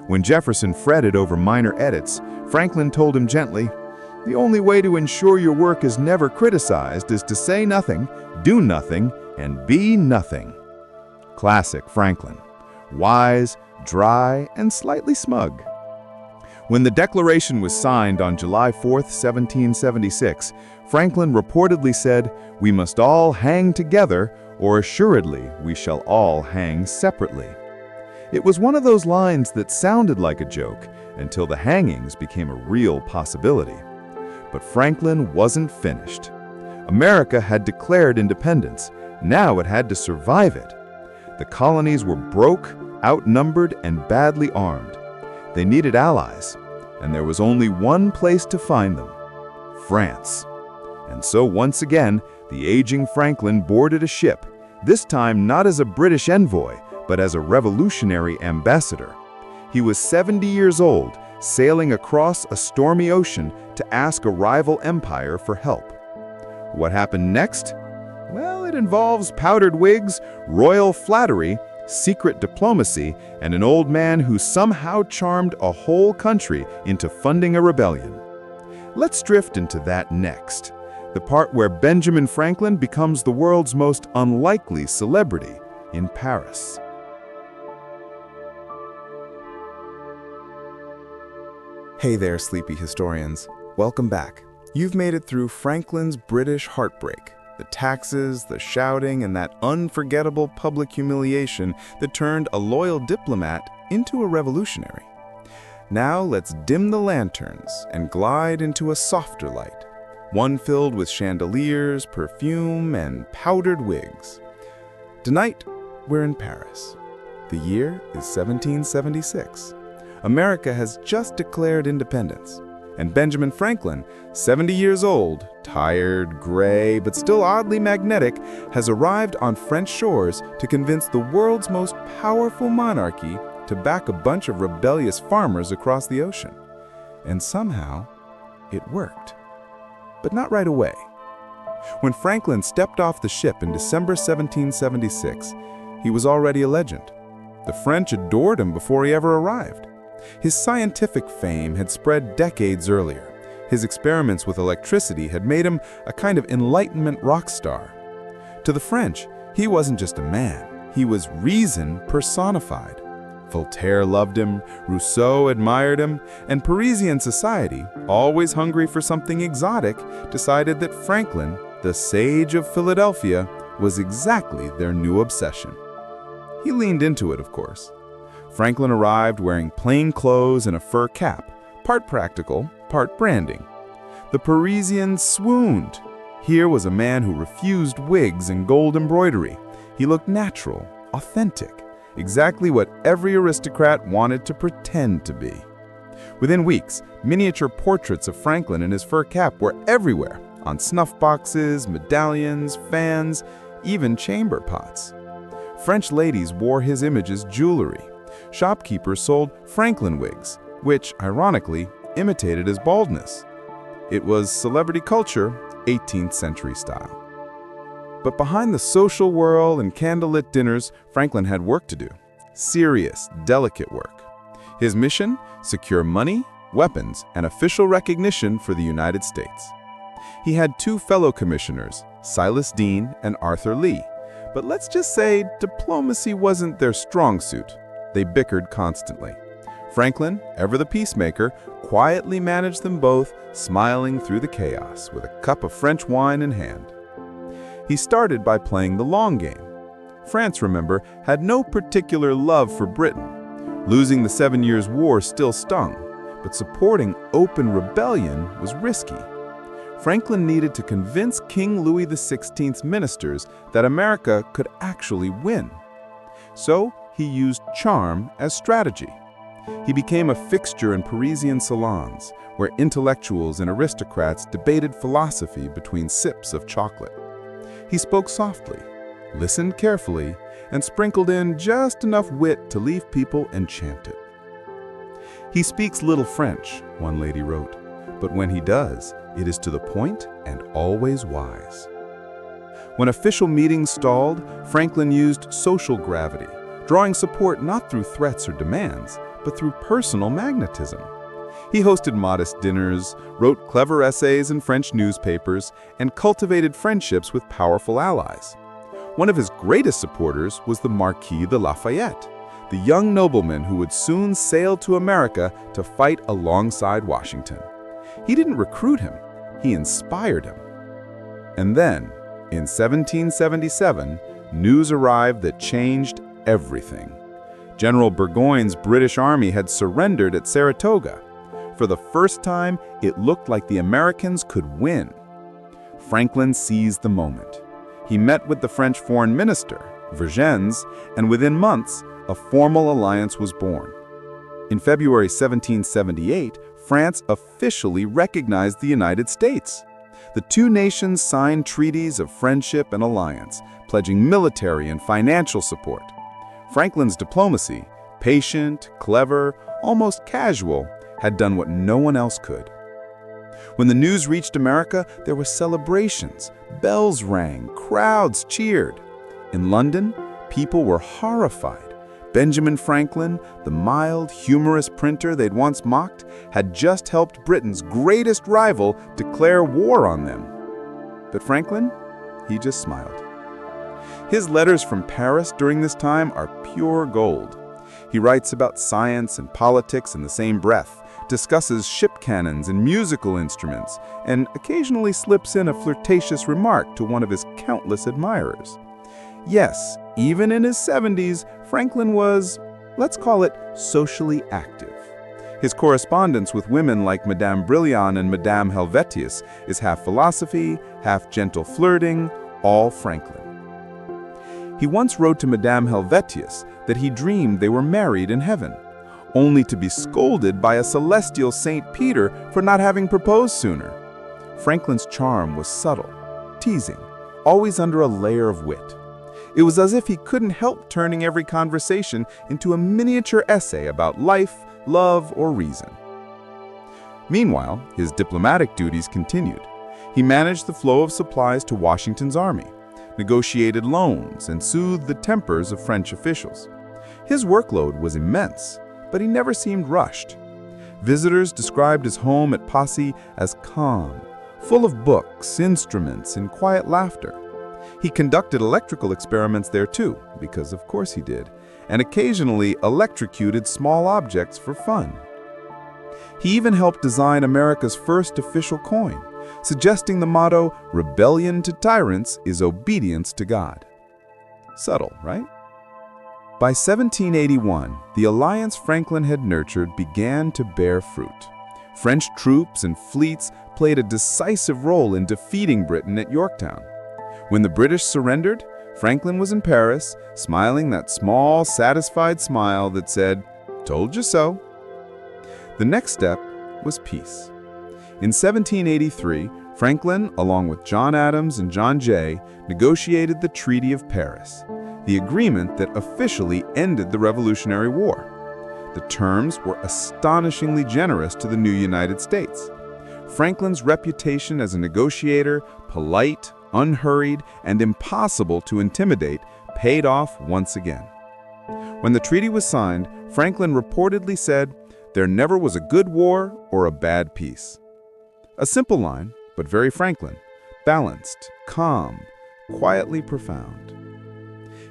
When Jefferson fretted over minor edits, Franklin told him gently, "The only way to ensure your work is never criticized is to say nothing, do nothing, and be nothing." Classic Franklin. Wise, dry, and slightly smug. When the Declaration was signed on July 4, 1776, Franklin reportedly said, "We must all hang together, or assuredly we shall all hang separately." It was one of those lines that sounded like a joke until the hangings became a real possibility. But Franklin wasn't finished. America had declared independence. Now it had to survive it. The colonies were broke, outnumbered, and badly armed. They needed allies, and there was only one place to find them: France. And so once again, the aging Franklin boarded a ship, this time not as a British envoy, but as a revolutionary ambassador. He was 70 years old, sailing across a stormy ocean to ask a rival empire for help. What happened next? Well, it involves powdered wigs, royal flattery, secret diplomacy, and an old man who somehow charmed a whole country into funding a rebellion. Let's drift into that next, the part where Benjamin Franklin becomes the world's most unlikely celebrity in Paris. Hey there, sleepy historians. Welcome back. You've made it through Franklin's British heartbreak, the taxes, the shouting, and that unforgettable public humiliation that turned a loyal diplomat into a revolutionary. Now let's dim the lanterns and glide into a softer light, one filled with chandeliers, perfume, and powdered wigs. Tonight, we're in Paris. The year is 1776. America has just declared independence, and Benjamin Franklin, 70 years old, tired, gray, but still oddly magnetic, has arrived on French shores to convince the world's most powerful monarchy to back a bunch of rebellious farmers across the ocean. And somehow, it worked. But not right away. When Franklin stepped off the ship in December 1776, he was already a legend. The French adored him before he ever arrived. His scientific fame had spread decades earlier. His experiments with electricity had made him a kind of Enlightenment rock star. To the French, he wasn't just a man, he was reason personified. Voltaire loved him, Rousseau admired him, and Parisian society, always hungry for something exotic, decided that Franklin, the sage of Philadelphia, was exactly their new obsession. He leaned into it, of course. Franklin arrived wearing plain clothes and a fur cap, part practical, part branding. The Parisians swooned. Here was a man who refused wigs and gold embroidery. He looked natural, authentic, exactly what every aristocrat wanted to pretend to be. Within weeks, miniature portraits of Franklin in his fur cap were everywhere, on snuff boxes, medallions, fans, even chamber pots. French ladies wore his image as jewelry. Shopkeepers sold Franklin wigs, which, ironically, imitated his baldness. It was celebrity culture, 18th century style. But behind the social whirl and candlelit dinners, Franklin had work to do. Serious, delicate work. His mission? Secure money, weapons, and official recognition for the United States. He had two fellow commissioners, Silas Deane and Arthur Lee. But let's just say diplomacy wasn't their strong suit. They bickered constantly. Franklin, ever the peacemaker, quietly managed them both, smiling through the chaos with a cup of French wine in hand. He started by playing the long game. France, remember, had no particular love for Britain. Losing the 7 Years' War still stung, but supporting open rebellion was risky. Franklin needed to convince King Louis XVI's ministers that America could actually win. So he used charm as strategy. He became a fixture in Parisian salons, where intellectuals and aristocrats debated philosophy between sips of chocolate. He spoke softly, listened carefully, and sprinkled in just enough wit to leave people enchanted. He speaks little French, one lady wrote, but when he does, it is to the point and always wise. When official meetings stalled, Franklin used social gravity, drawing support not through threats or demands, but through personal magnetism. He hosted modest dinners, wrote clever essays in French newspapers, and cultivated friendships with powerful allies. One of his greatest supporters was the Marquis de Lafayette, the young nobleman who would soon sail to America to fight alongside Washington. He didn't recruit him, he inspired him. And then, in 1777, news arrived that changed everything. General Burgoyne's British army had surrendered at Saratoga. For the first time, it looked like the Americans could win. Franklin seized the moment. He met with the French foreign minister, Vergennes, and within months, a formal alliance was born. In February 1778, France officially recognized the United States. The two nations signed treaties of friendship and alliance, pledging military and financial support. Franklin's diplomacy, patient, clever, almost casual, had done what no one else could. When the news reached America, there were celebrations, bells rang, crowds cheered. In London, people were horrified. Benjamin Franklin, the mild, humorous printer they'd once mocked, had just helped Britain's greatest rival declare war on them. But Franklin, he just smiled. His letters from Paris during this time are pure gold. He writes about science and politics in the same breath, discusses ship cannons and musical instruments, and occasionally slips in a flirtatious remark to one of his countless admirers. Yes, even in his 70s, Franklin was, let's call it, socially active. His correspondence with women like Madame Brilliant and Madame Helvetius is half philosophy, half gentle flirting, all Franklin. He once wrote to Madame Helvetius that he dreamed they were married in heaven, only to be scolded by a celestial Saint Peter for not having proposed sooner. Franklin's charm was subtle, teasing, always under a layer of wit. It was as if he couldn't help turning every conversation into a miniature essay about life, love, or reason. Meanwhile, his diplomatic duties continued. He managed the flow of supplies to Washington's army, negotiated loans, and soothed the tempers of French officials. His workload was immense, but he never seemed rushed. Visitors described his home at Passy as calm, full of books, instruments, and quiet laughter. He conducted electrical experiments there too, because of course he did, and occasionally electrocuted small objects for fun. He even helped design America's first official coin, suggesting the motto, "Rebellion to tyrants is obedience to God." Subtle, right? By 1781, the alliance Franklin had nurtured began to bear fruit. French troops and fleets played a decisive role in defeating Britain at Yorktown. When the British surrendered, Franklin was in Paris, smiling that small, satisfied smile that said, "Told you so." The next step was peace. In 1783, Franklin, along with John Adams and John Jay, negotiated the Treaty of Paris, the agreement that officially ended the Revolutionary War. The terms were astonishingly generous to the new United States. Franklin's reputation as a negotiator, polite, unhurried, and impossible to intimidate, paid off once again. When the treaty was signed, Franklin reportedly said, "There never was a good war or a bad peace." A simple line, but very Franklin, balanced, calm, quietly profound.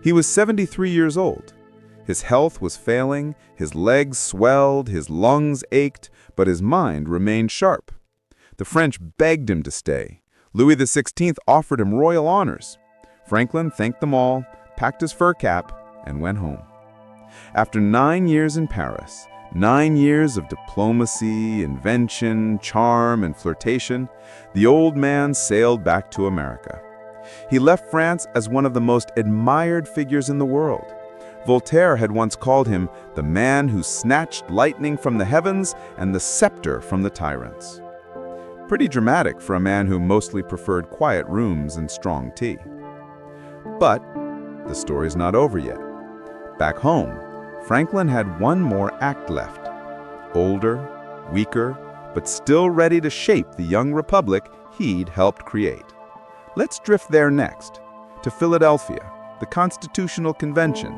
He was 73 years old. His health was failing, his legs swelled, his lungs ached, but his mind remained sharp. The French begged him to stay. Louis XVI offered him royal honors. Franklin thanked them all, packed his fur cap, and went home. After 9 years in Paris, 9 years of diplomacy, invention, charm, and flirtation, the old man sailed back to America. He left France as one of the most admired figures in the world. Voltaire had once called him the man who snatched lightning from the heavens and the scepter from the tyrants. Pretty dramatic for a man who mostly preferred quiet rooms and strong tea. But the story's not over yet. Back home, Franklin had one more act left. Older, weaker, but still ready to shape the young republic he'd helped create. Let's drift there next, to Philadelphia, the Constitutional Convention,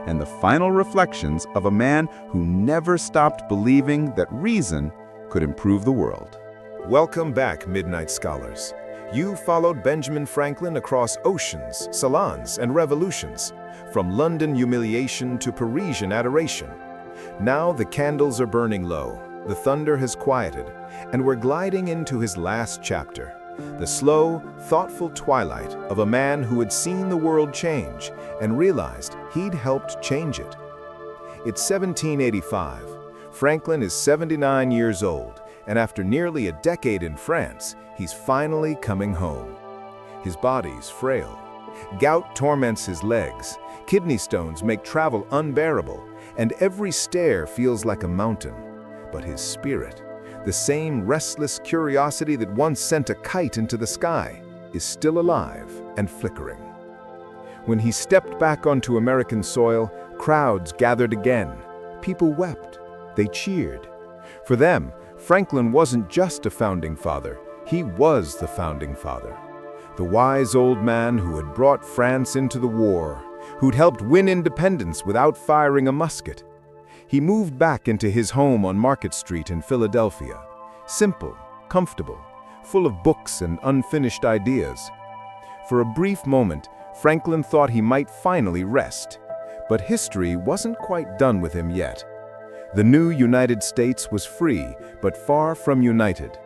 and the final reflections of a man who never stopped believing that reason could improve the world. Welcome back, Midnight Scholars. You followed Benjamin Franklin across oceans, salons, and revolutions, from London humiliation to Parisian adoration. Now the candles are burning low, the thunder has quieted, and we're gliding into his last chapter, the slow, thoughtful twilight of a man who had seen the world change and realized he'd helped change it. It's 1785. Franklin is 79 years old, and after nearly a decade in France, he's finally coming home. His body's frail. Gout torments his legs, kidney stones make travel unbearable, and every stair feels like a mountain. But his spirit, the same restless curiosity that once sent a kite into the sky, is still alive and flickering. When he stepped back onto American soil, crowds gathered again. People wept. They cheered. For them, Franklin wasn't just a founding father, he was the founding father. The wise old man who had brought France into the war, who'd helped win independence without firing a musket. He moved back into his home on Market Street in Philadelphia. Simple, comfortable, full of books and unfinished ideas. For a brief moment, Franklin thought he might finally rest. But history wasn't quite done with him yet. The new United States was free, but far from united.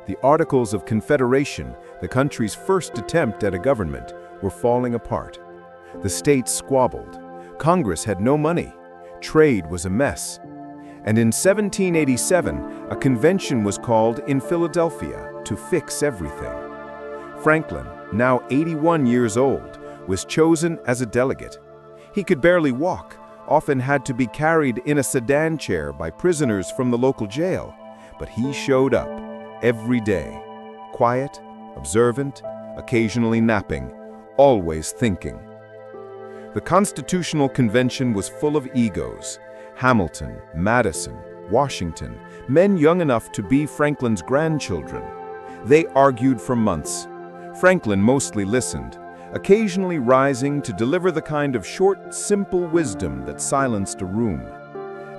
The Articles of Confederation, the country's first attempt at a government, were falling apart. The states squabbled. Congress had no money. Trade was a mess. And in 1787, a convention was called in Philadelphia to fix everything. Franklin, now 81 years old, was chosen as a delegate. He could barely walk, often had to be carried in a sedan chair by prisoners from the local jail. But he showed up every day, quiet, observant, occasionally napping, always thinking. The Constitutional Convention was full of egos. Hamilton, Madison, Washington, men young enough to be Franklin's grandchildren. They argued for months. Franklin mostly listened, occasionally rising to deliver the kind of short, simple wisdom that silenced a room.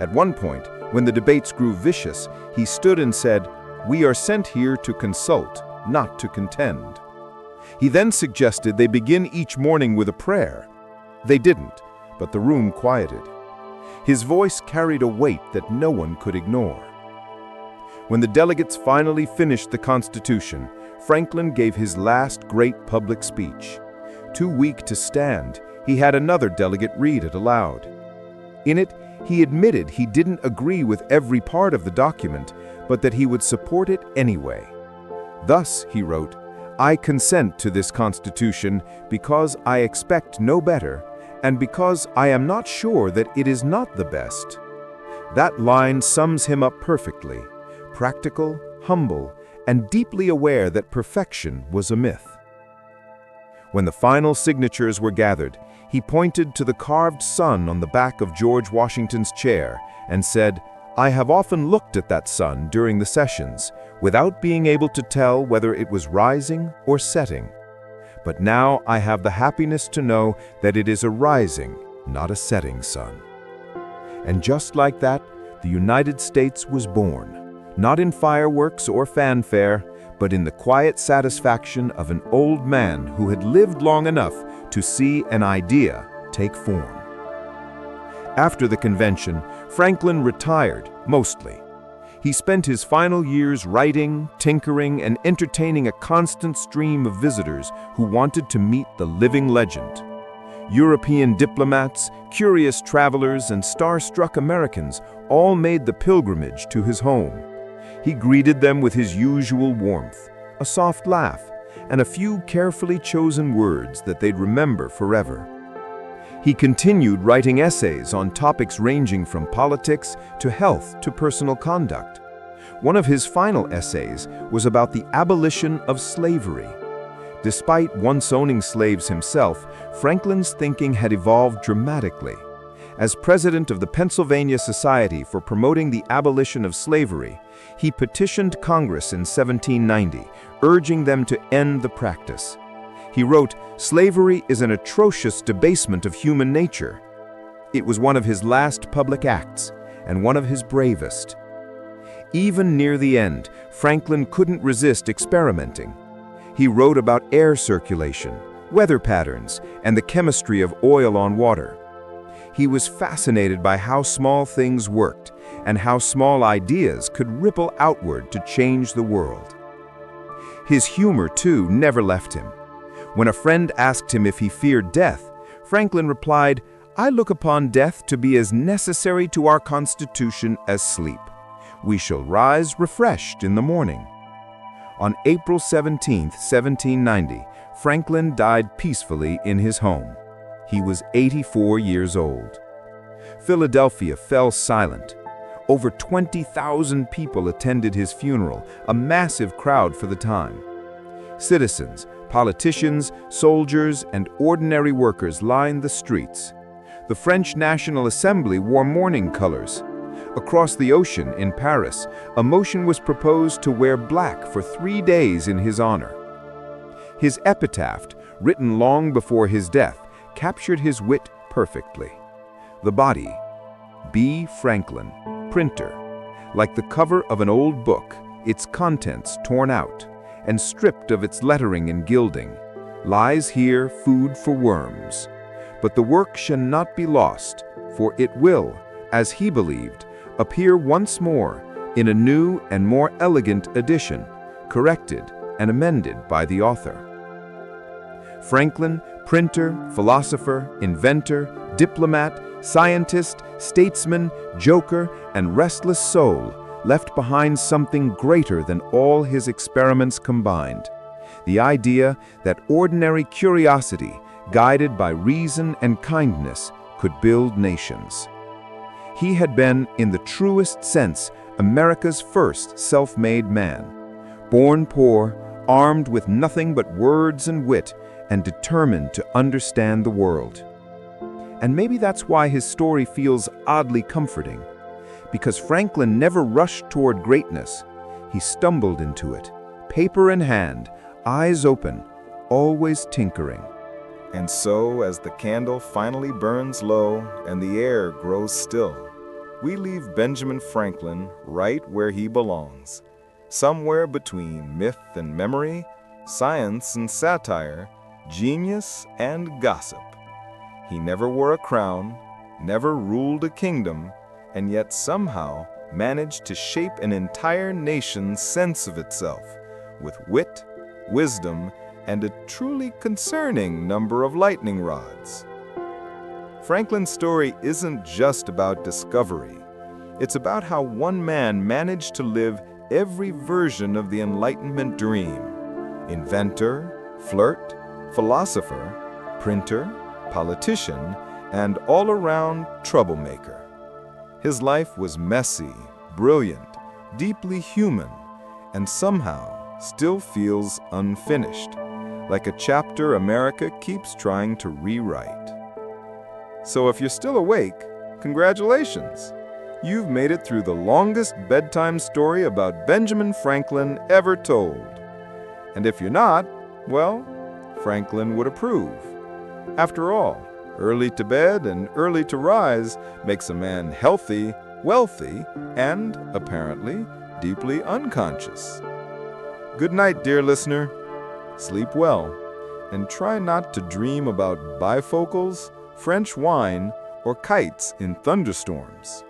At one point, when the debates grew vicious, he stood and said, "We are sent here to consult, not to contend." He then suggested they begin each morning with a prayer. They didn't, but the room quieted. His voice carried a weight that no one could ignore. When the delegates finally finished the Constitution, Franklin gave his last great public speech. Too weak to stand, he had another delegate read it aloud. In it, he admitted he didn't agree with every part of the document, but that he would support it anyway. Thus, he wrote, I consent to this Constitution because I expect no better, and because I am not sure that it is not the best. That line sums him up perfectly, practical, humble, and deeply aware that perfection was a myth. When the final signatures were gathered, he pointed to the carved sun on the back of George Washington's chair and said, "I have often looked at that sun during the sessions, without being able to tell whether it was rising or setting. But now I have the happiness to know that it is a rising, not a setting sun." And just like that, the United States was born, not in fireworks or fanfare, but in the quiet satisfaction of an old man who had lived long enough to see an idea take form. After the convention, Franklin retired, mostly. He spent his final years writing, tinkering, and entertaining a constant stream of visitors who wanted to meet the living legend. European diplomats, curious travelers, and star-struck Americans all made the pilgrimage to his home. He greeted them with his usual warmth, a soft laugh, and a few carefully chosen words that they'd remember forever. He continued writing essays on topics ranging from politics to health to personal conduct. One of his final essays was about the abolition of slavery. Despite once owning slaves himself, Franklin's thinking had evolved dramatically. As president of the Pennsylvania Society for Promoting the Abolition of Slavery, he petitioned Congress in 1790, urging them to end the practice. He wrote, "Slavery is an atrocious debasement of human nature." It was one of his last public acts, and one of his bravest. Even near the end, Franklin couldn't resist experimenting. He wrote about air circulation, weather patterns, and the chemistry of oil on water. He was fascinated by how small things worked, and how small ideas could ripple outward to change the world. His humor, too, never left him. When a friend asked him if he feared death, Franklin replied, "I look upon death to be as necessary to our Constitution as sleep. We shall rise refreshed in the morning." On April 17, 1790, Franklin died peacefully in his home. He was 84 years old. Philadelphia fell silent. Over 20,000 people attended his funeral, a massive crowd for the time. Citizens, politicians, soldiers, and ordinary workers lined the streets. The French National Assembly wore mourning colors. Across the ocean, in Paris, a motion was proposed to wear black for 3 days in his honor. His epitaph, written long before his death, captured his wit perfectly. The body, B. Franklin, printer, like the cover of an old book, its contents torn out and stripped of its lettering and gilding, lies here food for worms. But the work shall not be lost, for it will, as he believed, appear once more in a new and more elegant edition, corrected and amended by the author. Franklin, printer, philosopher, inventor, diplomat, scientist, statesman, joker, and restless soul, left behind something greater than all his experiments combined. The idea that ordinary curiosity, guided by reason and kindness, could build nations. He had been, in the truest sense, America's first self-made man. Born poor, armed with nothing but words and wit, and determined to understand the world. And maybe that's why his story feels oddly comforting. Because Franklin never rushed toward greatness. He stumbled into it, paper in hand, eyes open, always tinkering. And so, as the candle finally burns low and the air grows still, we leave Benjamin Franklin right where he belongs, somewhere between myth and memory, science and satire, genius and gossip. He never wore a crown, never ruled a kingdom, and yet somehow managed to shape an entire nation's sense of itself with wit, wisdom, and a truly concerning number of lightning rods. Franklin's story isn't just about discovery. It's about how one man managed to live every version of the Enlightenment dream, Inventor, flirt, philosopher, printer, politician, and all-around troublemaker. His life was messy, brilliant, deeply human, and somehow still feels unfinished, like a chapter America keeps trying to rewrite. So if you're still awake, congratulations! You've made it through the longest bedtime story about Benjamin Franklin ever told. And if you're not, well, Franklin would approve. After all, early to bed and early to rise makes a man healthy, wealthy, and, apparently, deeply unconscious. Good night, dear listener. Sleep well, and try not to dream about bifocals, French wine, or kites in thunderstorms.